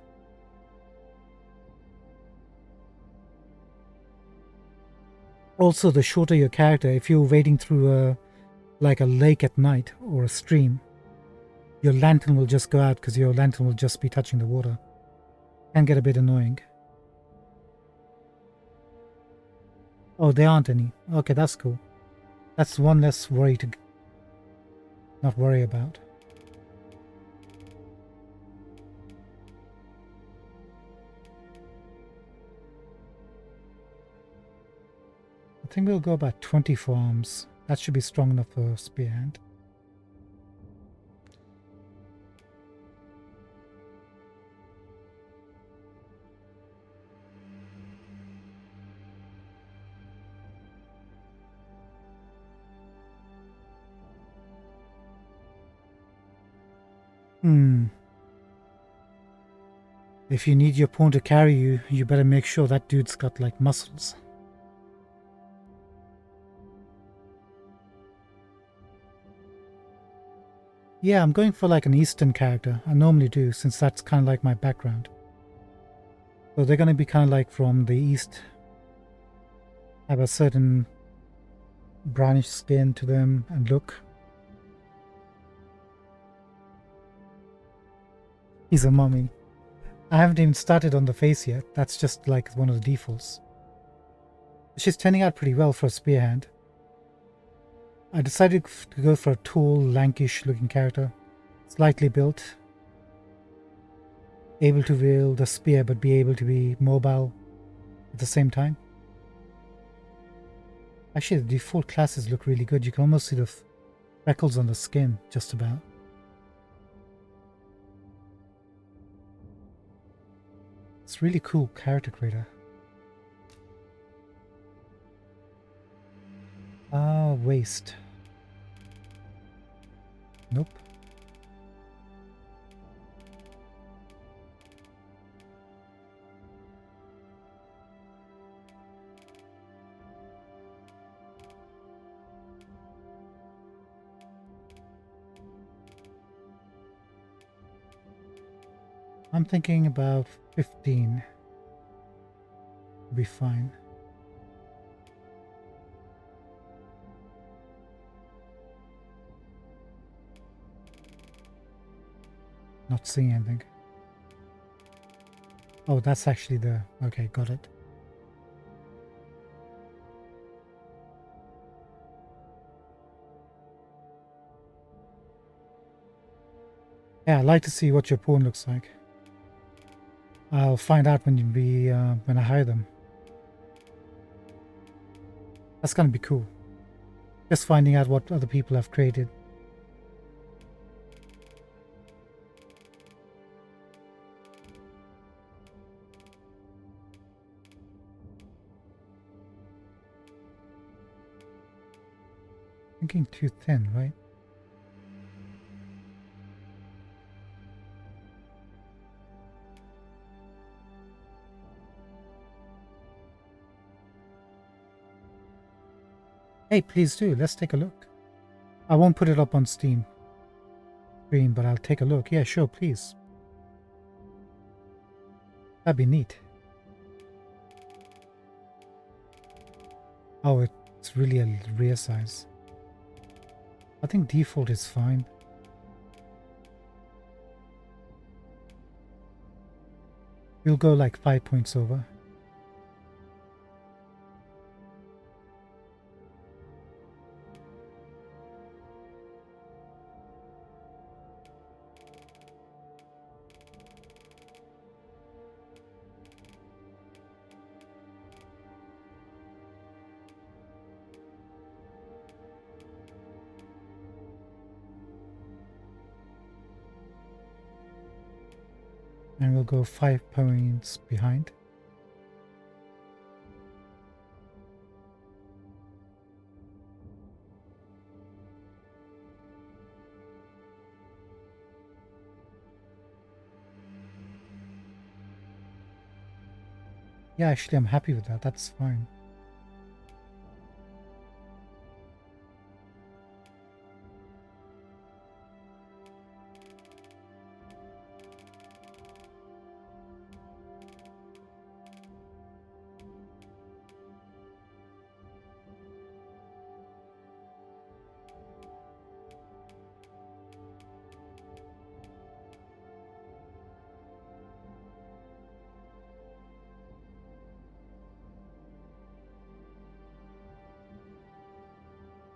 Also, the shorter your character, if you're wading through like a lake at night or a stream, your lantern will just go out because your lantern will just be touching the water. Can get a bit annoying. Oh, there aren't any. Okay, that's cool. That's one less worry to not worry about. I think we'll go about 24 arms. That should be strong enough for a spear hand. If you need your pawn to carry you, you better make sure that dude's got like muscles. Yeah, I'm going for like an Eastern character. I normally do, since that's kind of like my background. So they're going to be kind of like from the East. Have a certain brownish skin to them and look. He's a mummy. I haven't even started on the face yet. That's just like one of the defaults. She's turning out pretty well for a spear hand. I decided to go for a tall, lankish looking character. Slightly built. Able to wield a spear but be able to be mobile at the same time. Actually, the default classes look really good. You can almost see the freckles on the skin, just about. It's really cool character creator. Ah, waste. Nope. I'm thinking about 15. Be fine. Not seeing anything. Oh, that's actually the... Okay, got it. Yeah, I'd like to see what your pawn looks like. I'll find out when I hire them. That's gonna be cool. Just finding out what other people have created. Thinking too thin, right? Hey, please do. Let's take a look. I won't put it up on Steam screen, but I'll take a look. Yeah, sure, please. That'd be neat. Oh, it's really a rear size. I think default is fine. We'll go like 5 points over. And we'll go 5 points behind. Yeah, actually I'm happy with that. That's fine.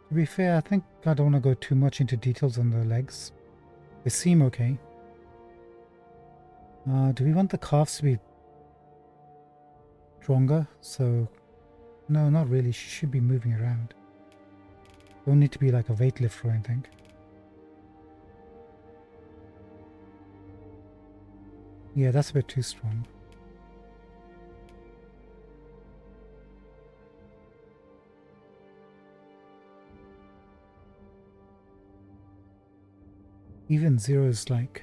To be fair, I think I don't want to go too much into details on the legs. They seem okay. Do we want the calves to be stronger? So, no, not really. She should be moving around. Don't need to be like a weightlifter or anything. Yeah, that's a bit too strong. Even 0 is like...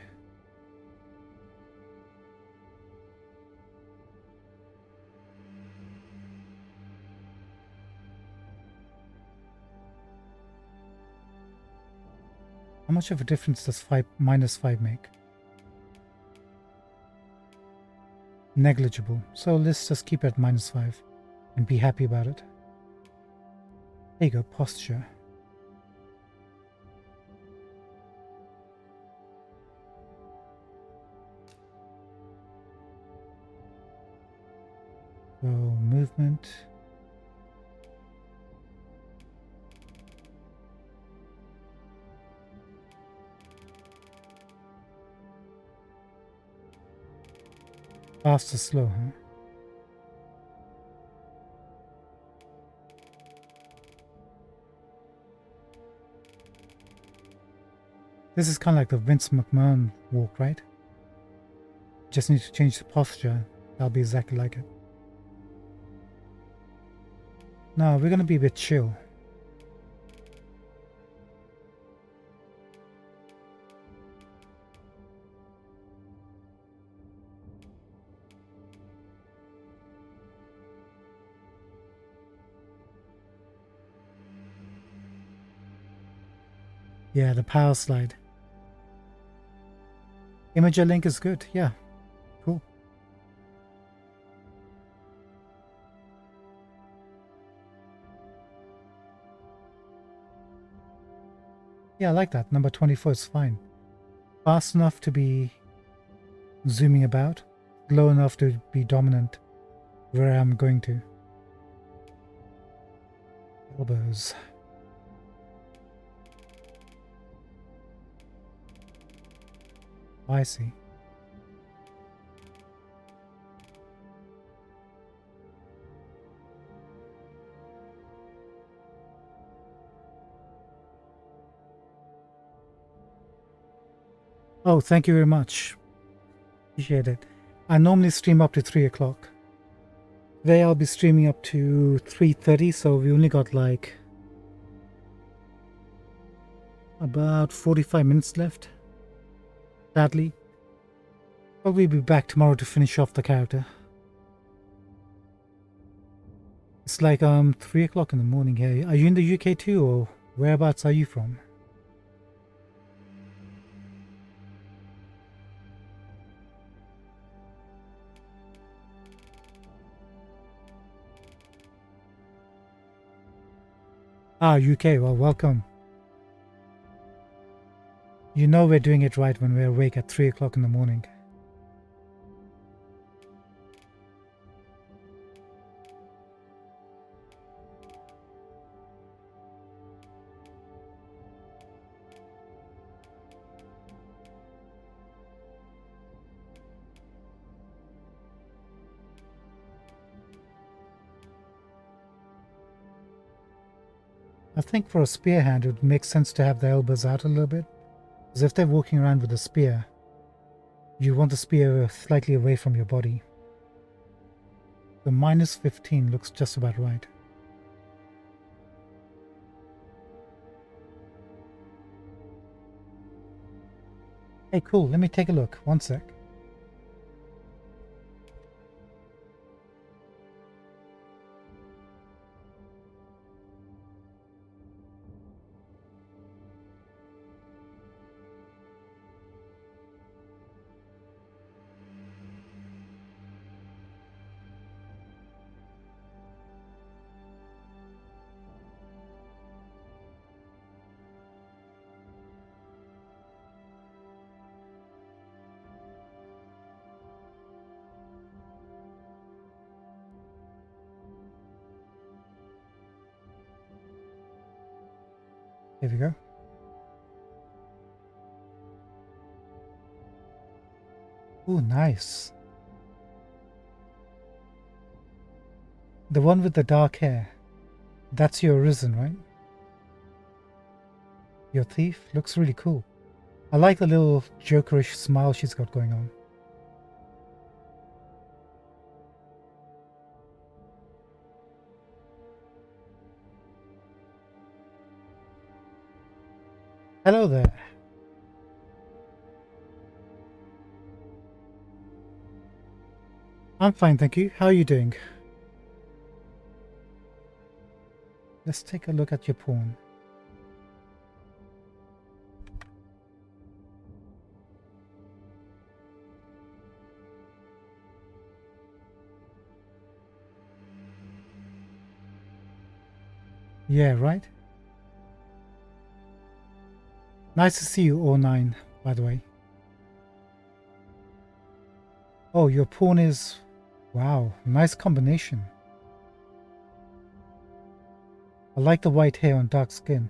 How much of a difference does -5 make? Negligible. So let's just keep it at -5 and be happy about it. There you go, posture. So movement. Fast or slow, huh? This is kind of like the Vince McMahon walk, right? Just need to change the posture. That'll be exactly like it. No, we're going to be a bit chill. Yeah, the power slide. Imager link is good. Yeah, cool. Yeah, I like that. Number 24 is fine. Fast enough to be zooming about, low enough to be dominant where I'm going to. Elbows. I see. Oh, thank you very much. Appreciate it. I normally stream up to 3 o'clock. Today I'll be streaming up to 3:30, so we only got like about 45 minutes left. Sadly. Probably be back tomorrow to finish off the character. It's like 3 o'clock in the morning here. Are you in the UK too, or whereabouts are you from? Ah, UK, well, welcome. You know we're doing it right when we're awake at 3 o'clock in the morning. I think for a spear hand it would make sense to have the elbows out a little bit. Because if they're walking around with a spear, you want the spear slightly away from your body. The minus 15 looks just about right. Hey, cool. Let me take a look. One sec. Here we go. Ooh, nice. The one with the dark hair. That's your Arisen, right? Your thief looks really cool. I like the little jokerish smile she's got going on. Hello there. I'm fine, thank you. How are you doing? Let's take a look at your pawn. Yeah, right? Nice to see you, all 9, by the way. Oh, your pawn is... Wow, nice combination. I like the white hair on dark skin.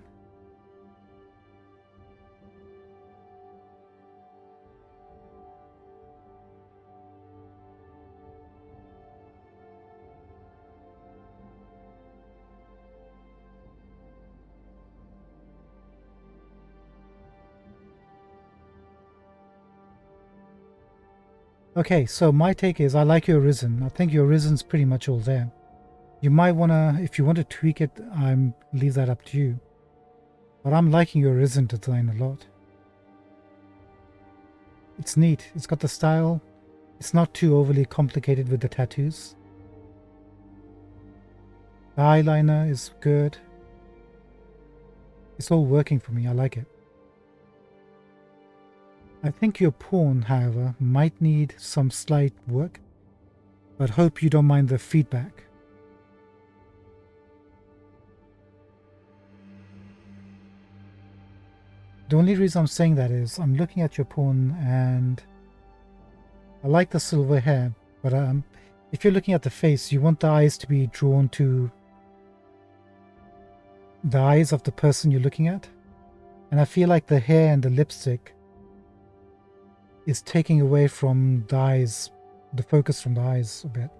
Okay, so my take is I like your Arisen. I think your Arisen's pretty much all there. You might want to, if you want to tweak it, leave that up to you. But I'm liking your Arisen design a lot. It's neat. It's got the style. It's not too overly complicated with the tattoos. The eyeliner is good. It's all working for me. I like it. I think your pawn, however, might need some slight work, but hope you don't mind the feedback. The only reason I'm saying that is I'm looking at your pawn and I like the silver hair, but if you're looking at the face, you want the eyes to be drawn to the eyes of the person you're looking at. And I feel like the hair and the lipstick is taking away from the eyes, the focus from the eyes a bit.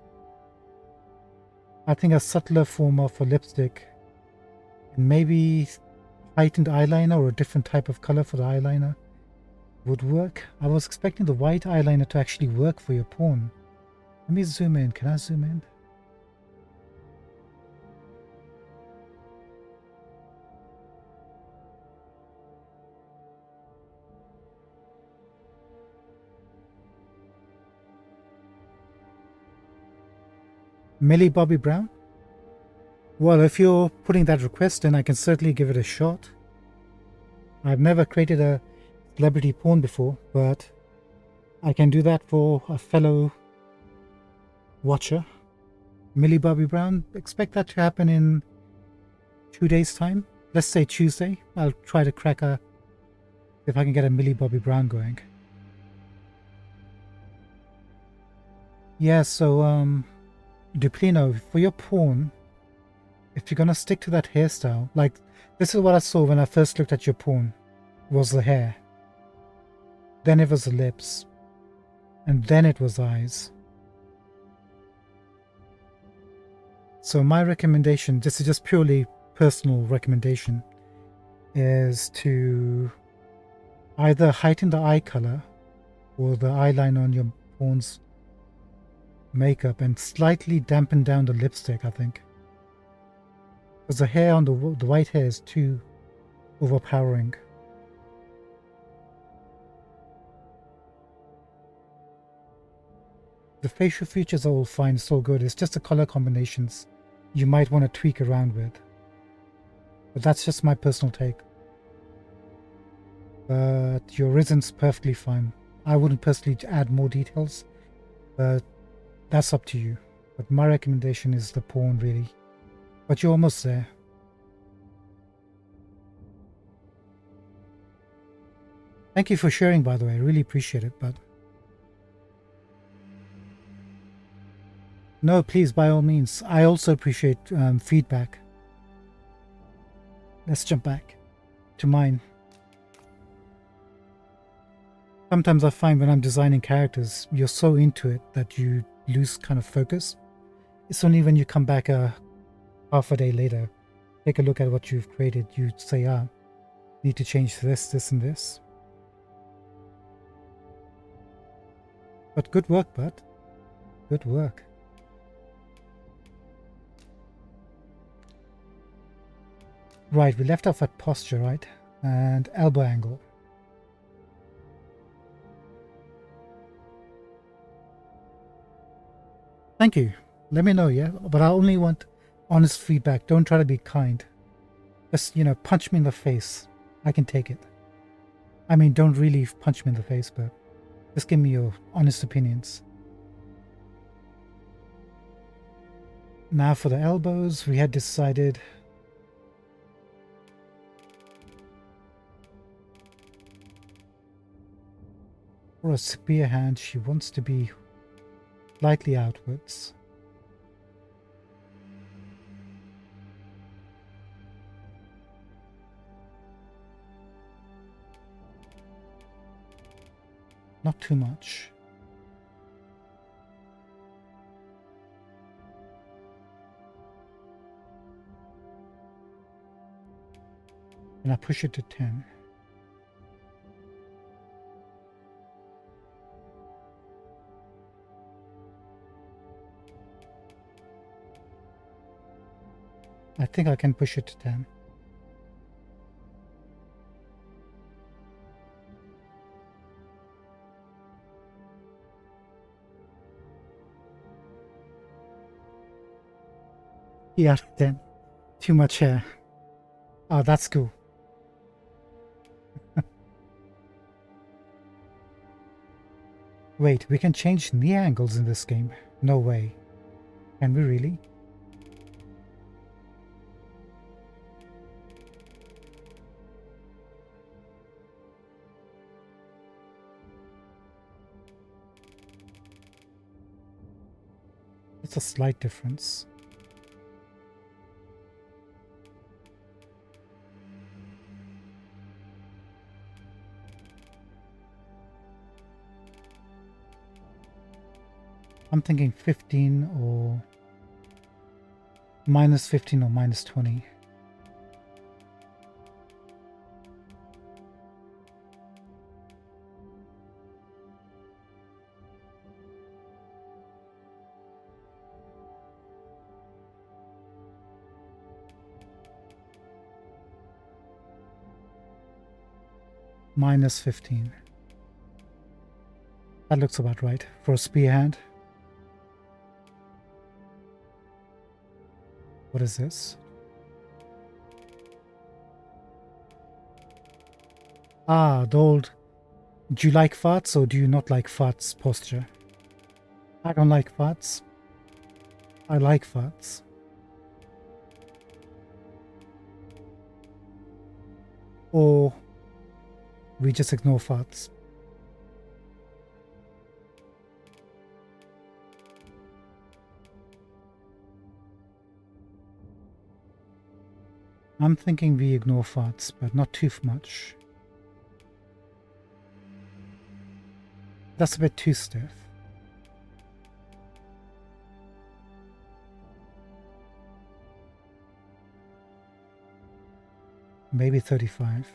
I think a subtler form of a lipstick and maybe heightened eyeliner or a different type of color for the eyeliner would work. I was expecting the white eyeliner to actually work for your pawn. Let me zoom in. Can I zoom in? Millie Bobby Brown? Well, if you're putting that request in, I can certainly give it a shot. I've never created a celebrity pawn before, but I can do that for a fellow watcher. Millie Bobby Brown, expect that to happen in 2 days' time. Let's say Tuesday. I'll try to crack if I can get a Millie Bobby Brown going. Yeah, so Duplino, for your pawn, if you're gonna stick to that hairstyle, like this is what I saw when I first looked at your pawn, was the hair. Then it was the lips. And then it was eyes. So my recommendation, this is just purely personal recommendation, is to either heighten the eye color or the eyeliner on your pawn's makeup and slightly dampen down the lipstick, I think. Because the hair on the white hair is too overpowering. The facial features are all fine, it's all good. It's just the color combinations you might want to tweak around with. But that's just my personal take. But your Arisen's perfectly fine. I wouldn't personally add more details, but that's up to you. But my recommendation is the pawn, really. But you're almost there. Thank you for sharing, by the way. I really appreciate it, but no, please, by all means. I also appreciate feedback. Let's jump back to mine. Sometimes I find when I'm designing characters, you're so into it that you lose kind of focus. It's only when you come back half a day later, take a look at what you've created, you say, need to change this, this, and this. But good work, bud. Good work. Right, we left off at posture, right? And elbow angle. Thank you. Let me know, yeah? But I only want honest feedback. Don't try to be kind. Just, punch me in the face. I can take it. I mean, don't really punch me in the face, but just give me your honest opinions. Now for the elbows, we had decided for a spear hand, she wants to be slightly outwards. Not too much. And I push it to 10. I think I can push it to 10. Yeah, 10. Too much hair. Oh, that's cool. Wait, we can change knee angles in this game. No way. Can we really? It's a slight difference. I'm thinking 15 or minus 15 or minus 20. Minus 15. That looks about right for a spear hand. What is this? Ah, the old do you like farts or do you not like farts posture? I don't like farts. I like farts. Or we just ignore farts. I'm thinking we ignore farts, but not too much. That's a bit too stiff. Maybe 35.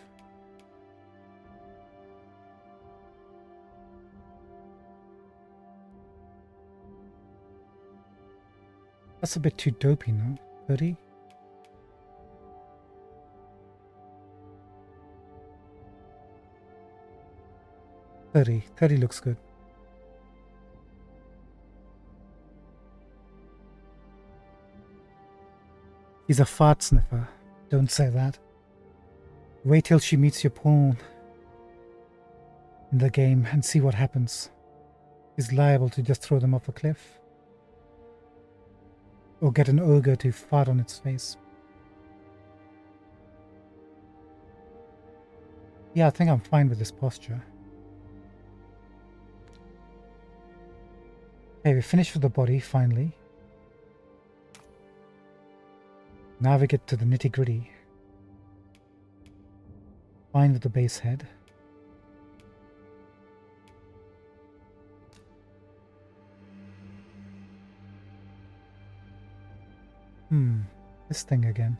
That's a bit too dopey, no? 30? $30 looks good. He's a fart sniffer. Don't say that. Wait till she meets your pawn in the game and see what happens. He's liable to just throw them off a cliff. Or get an ogre to fart on its face. Yeah, I think I'm fine with this posture. Okay, we finished with the body, finally. Now we get to the nitty-gritty. Fine with the base head. This thing again.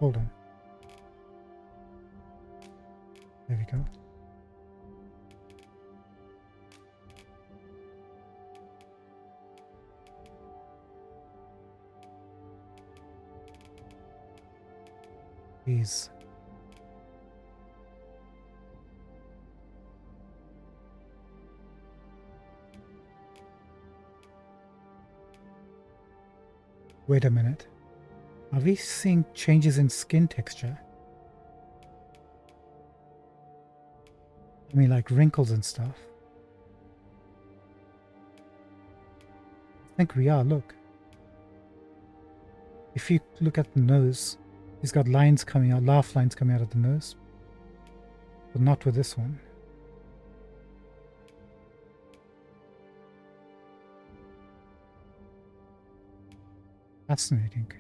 Hold on. There we go. Jeez. Wait a minute. Are we seeing changes in skin texture? I mean, like wrinkles and stuff. I think we are, look. If you look at the nose, he's got lines coming out, laugh lines coming out of the nose. But not with this one. Fascinating.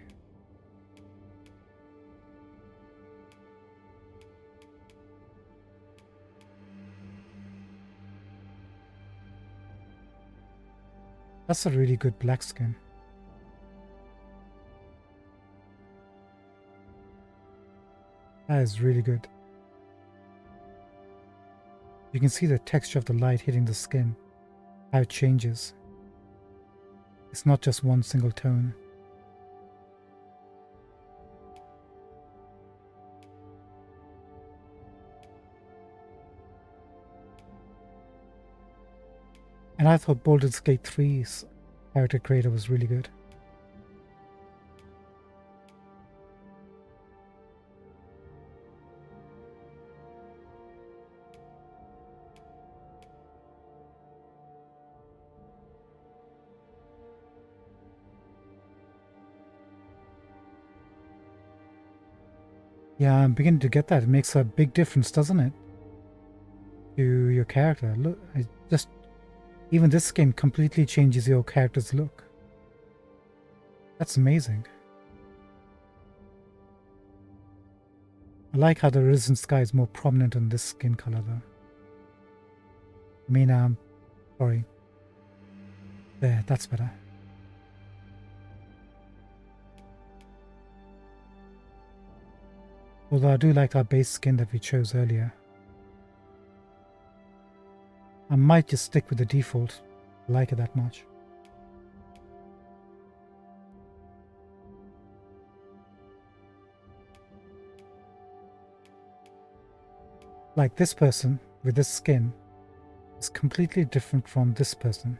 That's a really good black skin. That is really good. You can see the texture of the light hitting the skin, how it changes. It's not just one single tone. And I thought Baldur's Gate 3's character creator was really good. Yeah, I'm beginning to get that. It makes a big difference, doesn't it? To your character. Look, even this game completely changes your character's look. That's amazing. I like how the Arisen Sky is more prominent on this skin color though. I mean, sorry. There, that's better. Although I do like our base skin that we chose earlier. I might just stick with the default. I like it that much. Like this person with this skin is completely different from this person.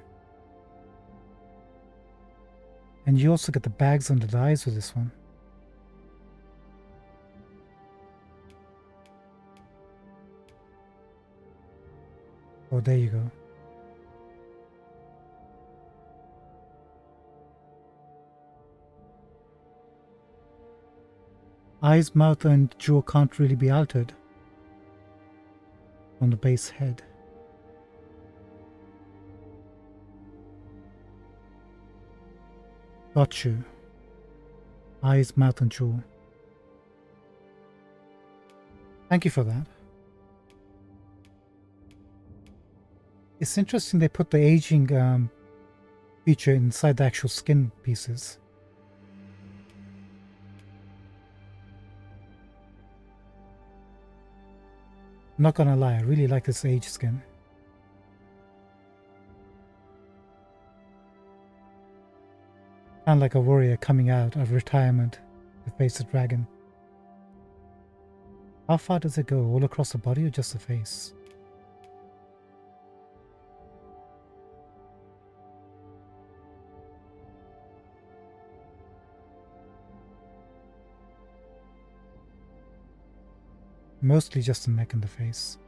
And you also get the bags under the eyes with this one. Oh, there you go. Eyes, mouth and jaw can't really be altered on the base head. Got you. Eyes, mouth and jaw. Thank you for that. It's interesting they put the aging feature inside the actual skin pieces. I'm not gonna lie, I really like this age skin. Kind of like a warrior coming out of retirement to face a dragon. How far does it go? All across the body or just the face? Mostly just the neck and the face.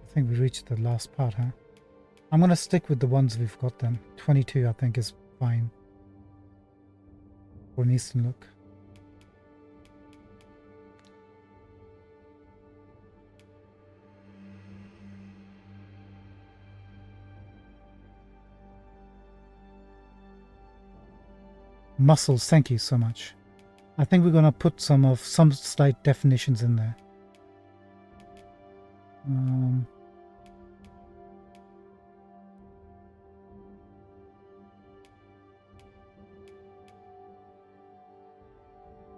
I think we reached the last part, huh? I'm gonna stick with the ones we've got then. 22 I think is fine for an Eastern look. Muscles, thank you so much. I think we're gonna put some slight definitions in there.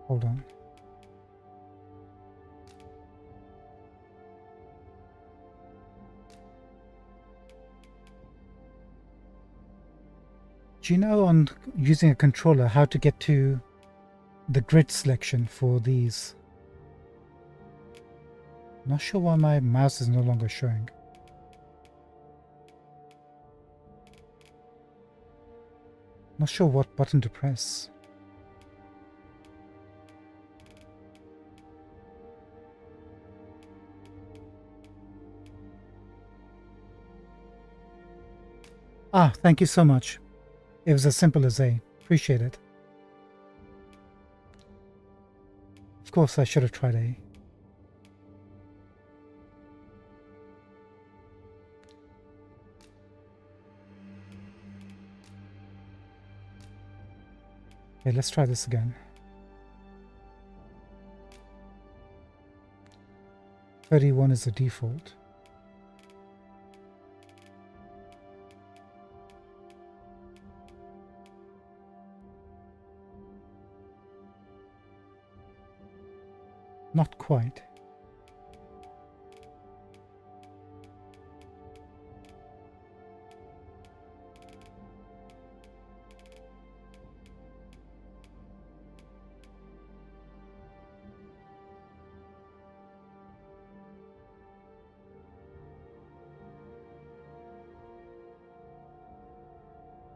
Hold on. Do you know on using a controller how to get to the grid selection for these? Not sure why my mouse is no longer showing. Not sure what button to press. Ah, thank you so much. It was as simple as A. Appreciate it. Of course, I should have tried A. Okay, let's try this again. 31 is the default. Not quite.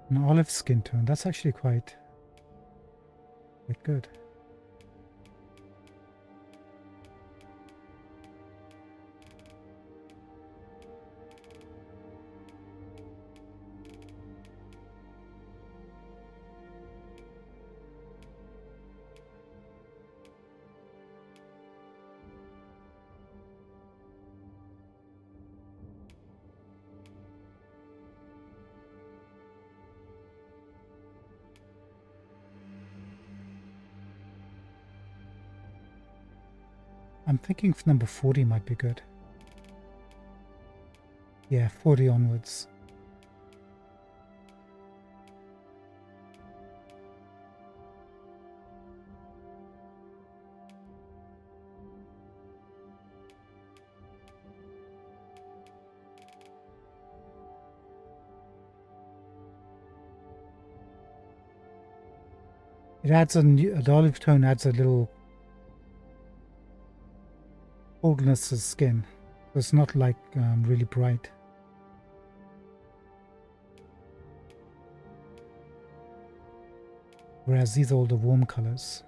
An olive skin tone. That's actually quite good. I'm thinking number 40 might be good. Yeah, 40 onwards. It adds the olive tone adds a little coldness to the skin. So it's not like really bright. Whereas these are all the warm colors.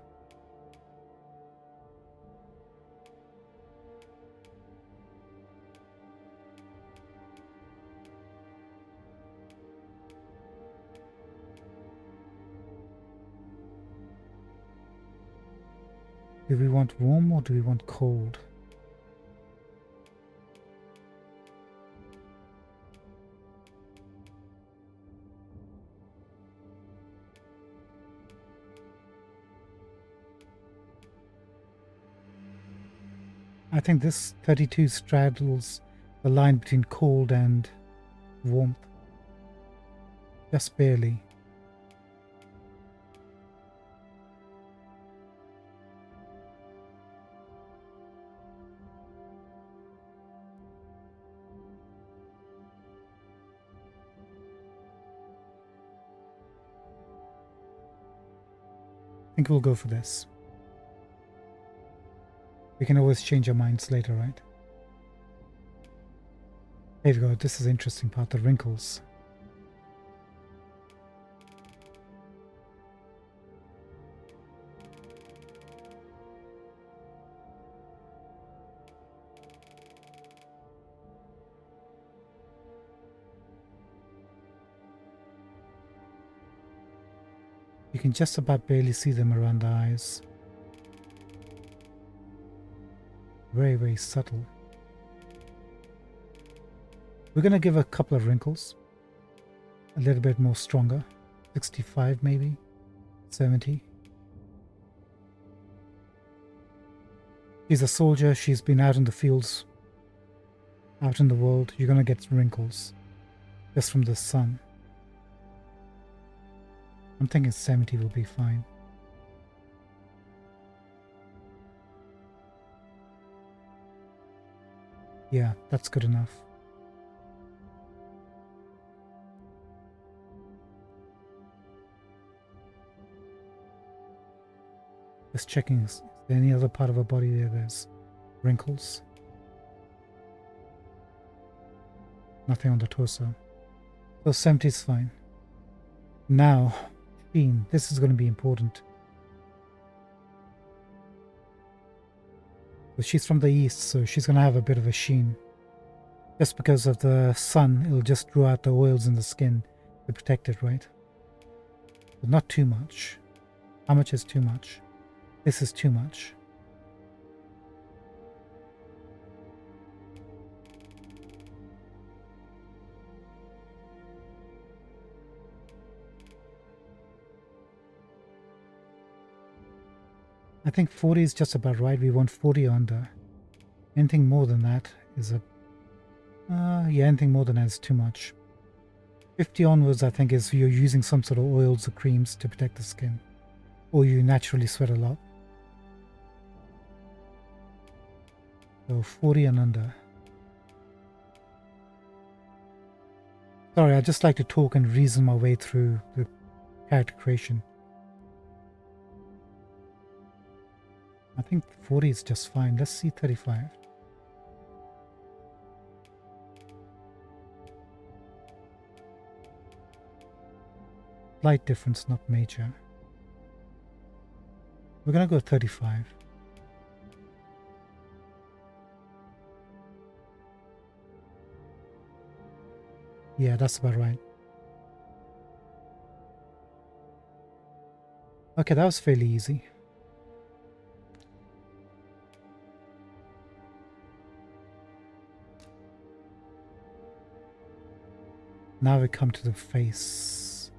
Do we want warm or do we want cold? I think this 32 straddles the line between cold and warmth. Just barely. I think we'll go for this. We can always change our minds later, right? There we go. This is the interesting part, the wrinkles. You can just about barely see them around the eyes. Very, very subtle. We're going to give a couple of wrinkles. A little bit more stronger. 65 maybe. 70. She's a soldier. She's been out in the fields. Out in the world. You're going to get wrinkles. Just from the sun. I'm thinking 70 will be fine. Yeah, that's good enough. Just checking, is there any other part of her body there there's wrinkles? Nothing on the torso. So 70 is fine. Now, sheen. This is going to be important. But she's from the east, so she's going to have a bit of a sheen. Just because of the sun, it'll just draw out the oils in the skin to protect it, right? But not too much. How much is too much? This is too much. think 40 is just about right. We want 40 under. Anything more than that is a... yeah, anything more than that is too much. 50 onwards, I think, is you're using some sort of oils or creams to protect the skin. Or you naturally sweat a lot. So 40 and under. Sorry, I just like to talk and reason my way through the character creation. I think 40 is just fine. Let's see 35. Slight difference, not major. We're gonna go 35. Yeah, that's about right. Okay, that was fairly easy. Now we come to the face.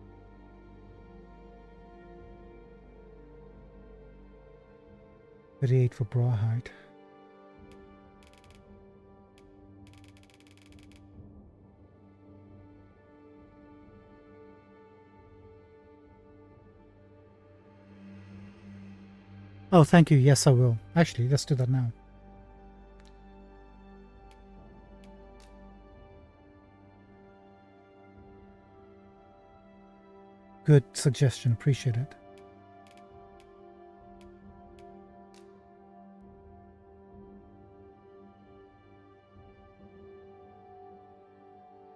$38 for bra height. Oh, thank you. Yes, I will. Actually, let's do that now. Good suggestion. Appreciate it.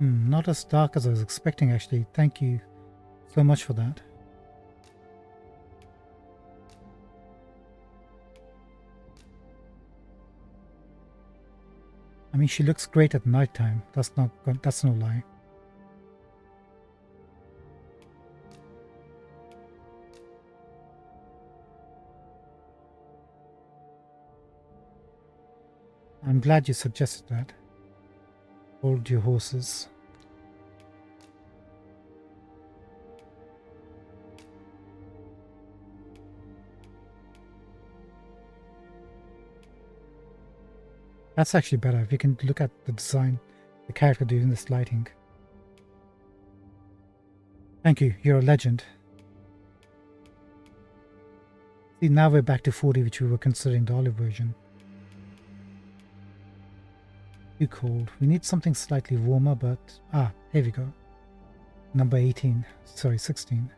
Not as dark as I was expecting, actually. Thank you so much for that. I mean, she looks great at nighttime. That's no lie. I'm glad you suggested that. Hold your horses. That's actually better. If you can look at the design, the character doing this lighting. Thank you. You're a legend. See, now we're back to 40, which we were considering the olive version. Too cold. We need something slightly warmer, but... Ah, here we go. Number 18. Sorry, 16.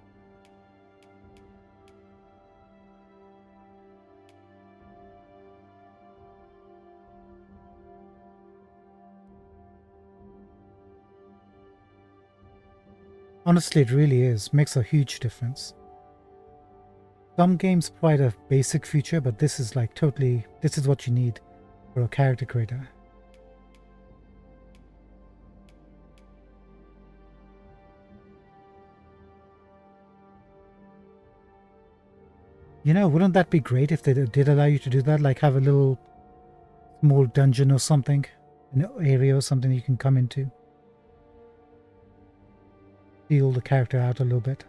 Honestly, it really is. Makes a huge difference. Some games provide a basic feature, but this is like totally... This is what you need for a character creator. You know, wouldn't that be great if they did allow you to do that? Like have a little small dungeon or something, an area or something you can come into. Feel the character out a little bit.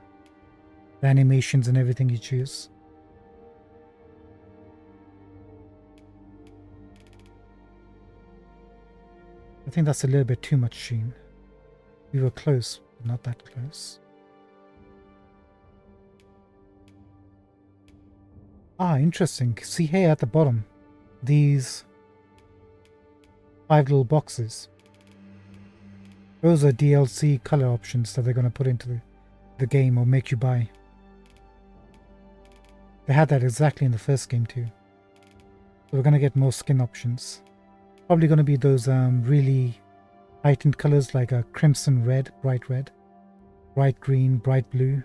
The animations and everything you choose. I think that's a little bit too much sheen. We were close, but not that close. Ah, interesting. See here at the bottom, these 5 little boxes. Those are DLC color options that they're going to put into the game or make you buy. They had that exactly in the first game too. So we're going to get more skin options. Probably going to be those really heightened colors like a crimson red, bright green, bright blue.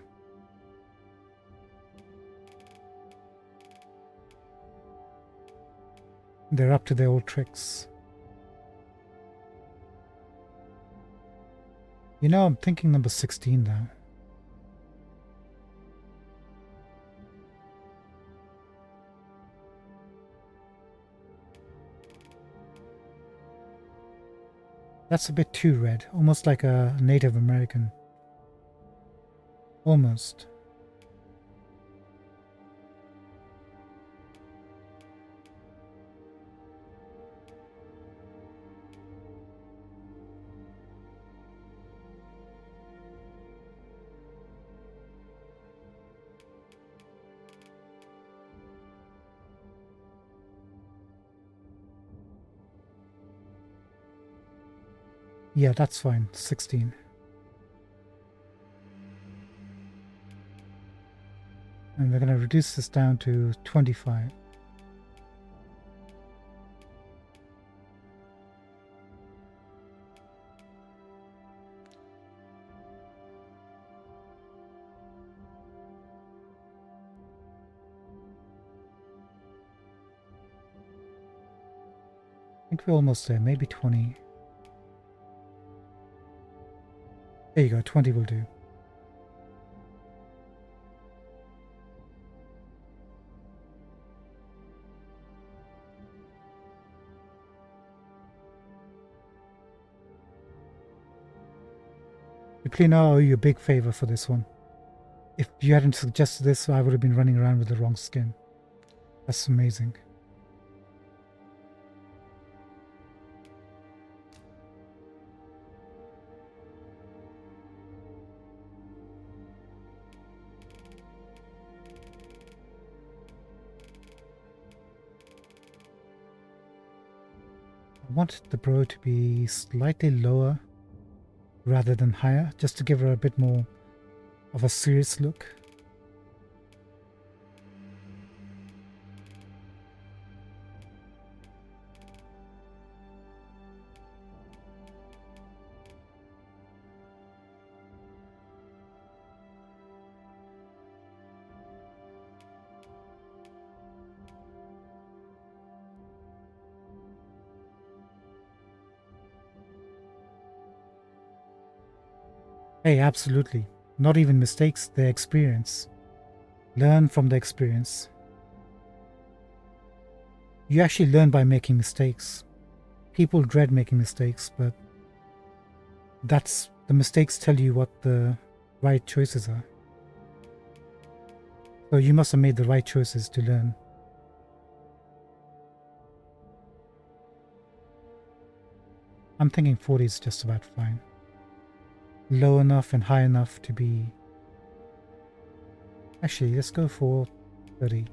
They're up to their old tricks. You know, I'm thinking number 16 now. That's a bit too red, almost like a Native American. Almost. Yeah, that's fine. 16. And we're going to reduce this down to 25. I think we're almost there. Maybe 20. There you go. 20 will do. Plina, I owe you a big favor for this one. If you hadn't suggested this, I would have been running around with the wrong skin. That's amazing. I want the bro to be slightly lower rather than higher, just to give her a bit more of a serious look. Hey, absolutely. Not even mistakes, their experience. Learn from the experience. You actually learn by making mistakes. People dread making mistakes, but the mistakes tell you what the right choices are. So you must have made the right choices to learn. I'm thinking 40 is just about fine. Low enough and high enough to be... Actually, let's go for 30.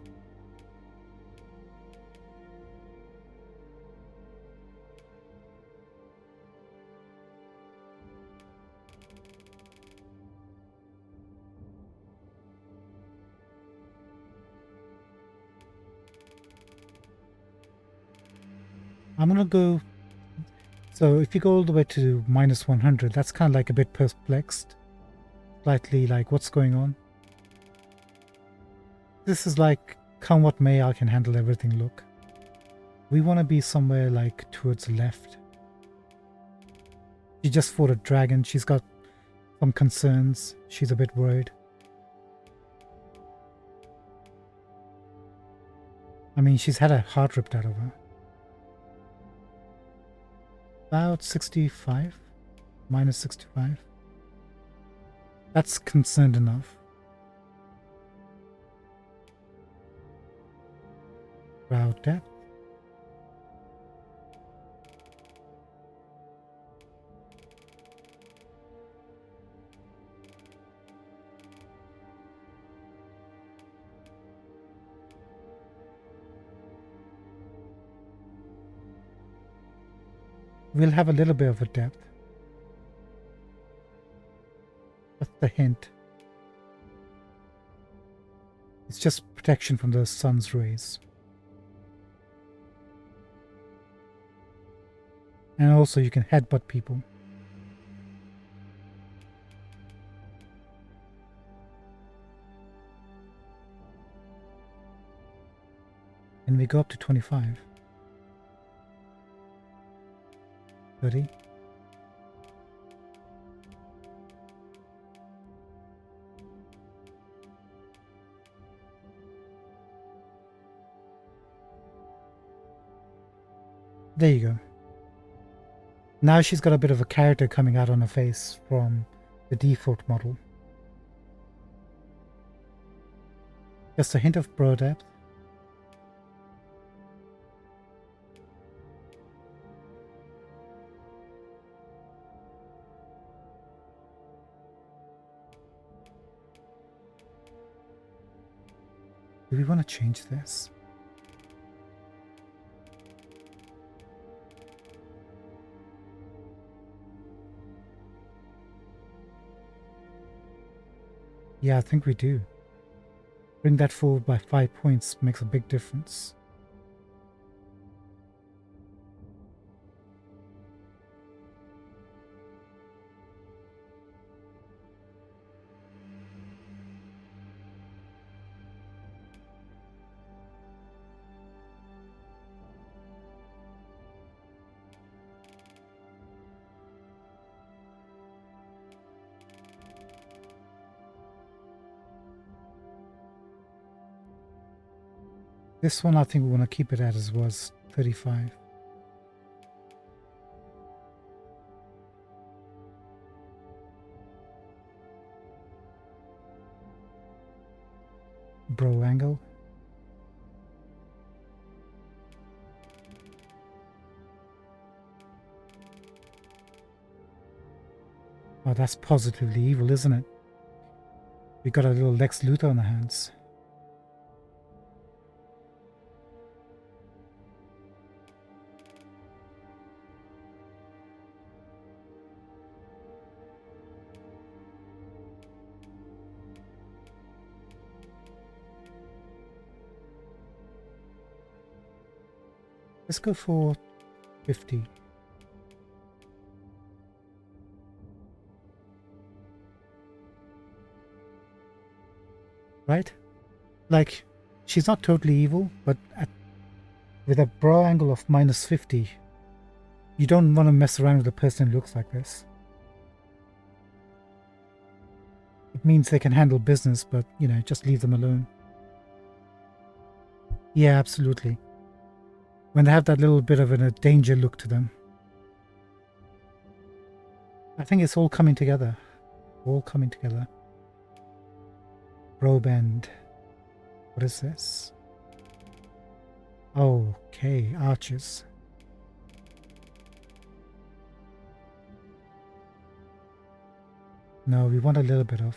I'm gonna go... So if you go all the way to minus 100, that's kind of like a bit perplexed. Slightly like, what's going on? This is like, come what may, I can handle everything look. We want to be somewhere like towards the left. She just fought a dragon. She's got some concerns. She's a bit worried. I mean, she's had her heart ripped out of her. About 65, minus 65. That's concerned enough. Crowd depth. We'll have a little bit of a depth. That's the hint. It's just protection from the sun's rays. And also you can headbutt people. And we go up to 25. 30. There you go. Now she's got a bit of a character coming out on her face from the default model. Just a hint of brow depth. Do we want to change this? Yeah, I think we do. Bring that forward by 5 points makes a big difference. This one I think we want to keep it at as was 35. Brow angle. Oh, that's positively evil, isn't it? We got a little Lex Luthor on our hands. Let's go for 50. Right? Like, she's not totally evil, but with a brow angle of minus 50, you don't want to mess around with a person who looks like this. It means they can handle business, but, you know, just leave them alone. Yeah, absolutely. When they have that little bit of a danger look to them. I think it's all coming together. All coming together. Brow bend. What is this? Okay, arches. No, we want a little bit of.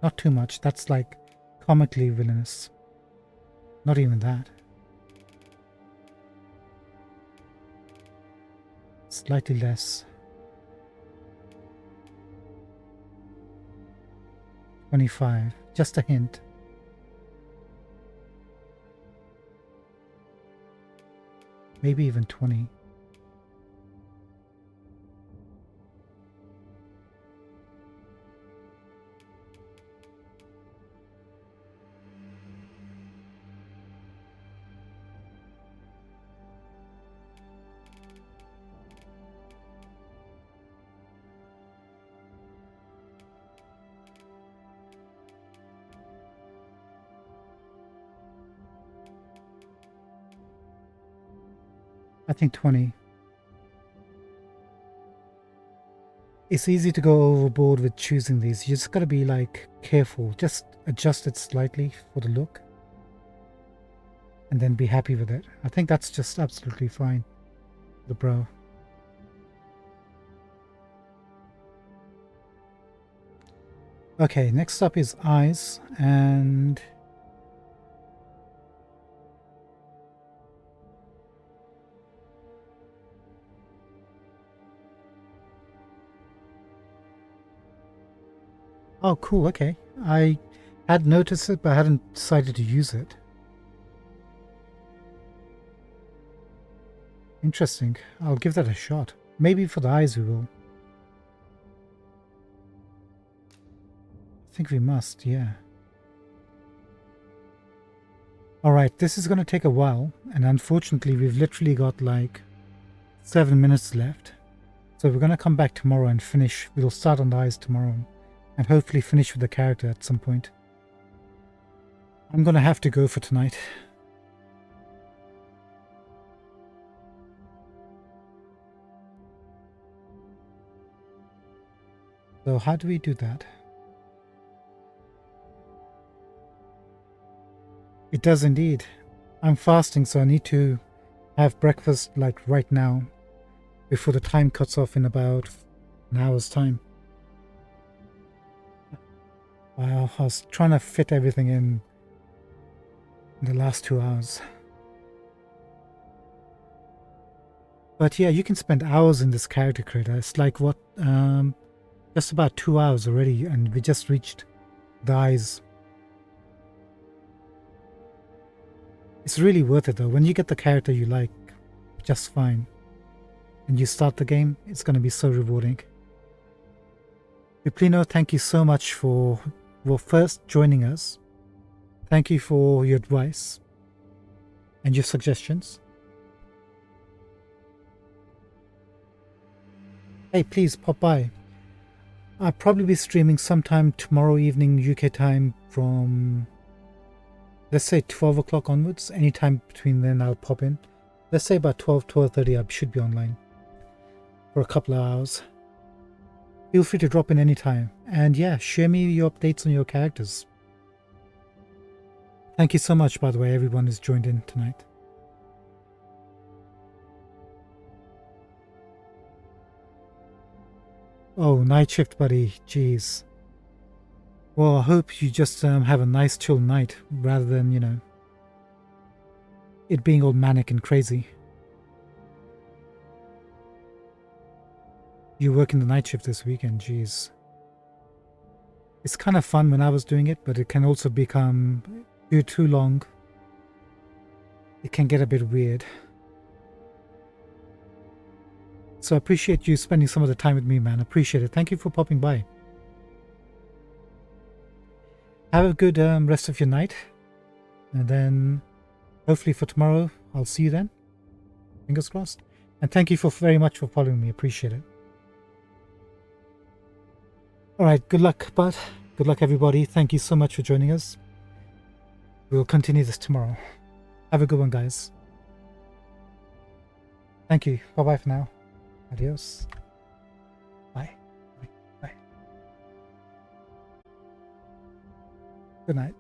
Not too much. That's like comically villainous. Not even that. Slightly less. 25. Just a hint. Maybe even 20. I think 20. It's easy to go overboard with choosing these. You just gotta be like careful. Just adjust it slightly for the look. And then be happy with it. I think that's just absolutely fine. The brow. Okay, next up is eyes and oh, cool. Okay. I had noticed it, but I hadn't decided to use it. Interesting. I'll give that a shot. Maybe for the eyes we will. I think we must, yeah. Alright, this is going to take a while, and unfortunately we've literally got like 7 minutes left. So we're going to come back tomorrow and finish. We'll start on the eyes tomorrow and hopefully finish with the character at some point. I'm going to have to go for tonight. So how do we do that? It does indeed. I'm fasting, so I need to have breakfast like right now before the time cuts off in about an hour's time. Wow, I was trying to fit everything in the last 2 hours. But yeah, you can spend hours in this character creator. It's like what, just about 2 hours already, and we just reached the eyes. It's really worth it though. When you get the character you like just fine, and you start the game, it's going to be so rewarding. Uplino, thank you so much for first joining us. Thank you for your advice and your suggestions. Hey, please pop by. I'll probably be streaming sometime tomorrow evening UK time from, let's say 12 o'clock onwards. Anytime between then I'll pop in. Let's say about 12:30 I should be online for a couple of hours. Feel free to drop in anytime. And yeah, share me your updates on your characters. Thank you so much, by the way, everyone who's joined in tonight. Oh, night shift, buddy. Jeez. Well, I hope you just have a nice chill night rather than, you know, it being all manic and crazy. You working the night shift this weekend, jeez. It's kind of fun when I was doing it, but it can also become too long. It can get a bit weird. So I appreciate you spending some of the time with me, man. I appreciate it. Thank you for popping by. Have a good rest of your night. And then hopefully for tomorrow, I'll see you then. Fingers crossed. And thank you very much for following me. Appreciate it. Alright, good luck, bud. Good luck, everybody. Thank you so much for joining us. We'll continue this tomorrow. Have a good one, guys. Thank you. Bye-bye for now. Adios. Bye. Bye. Bye. Good night.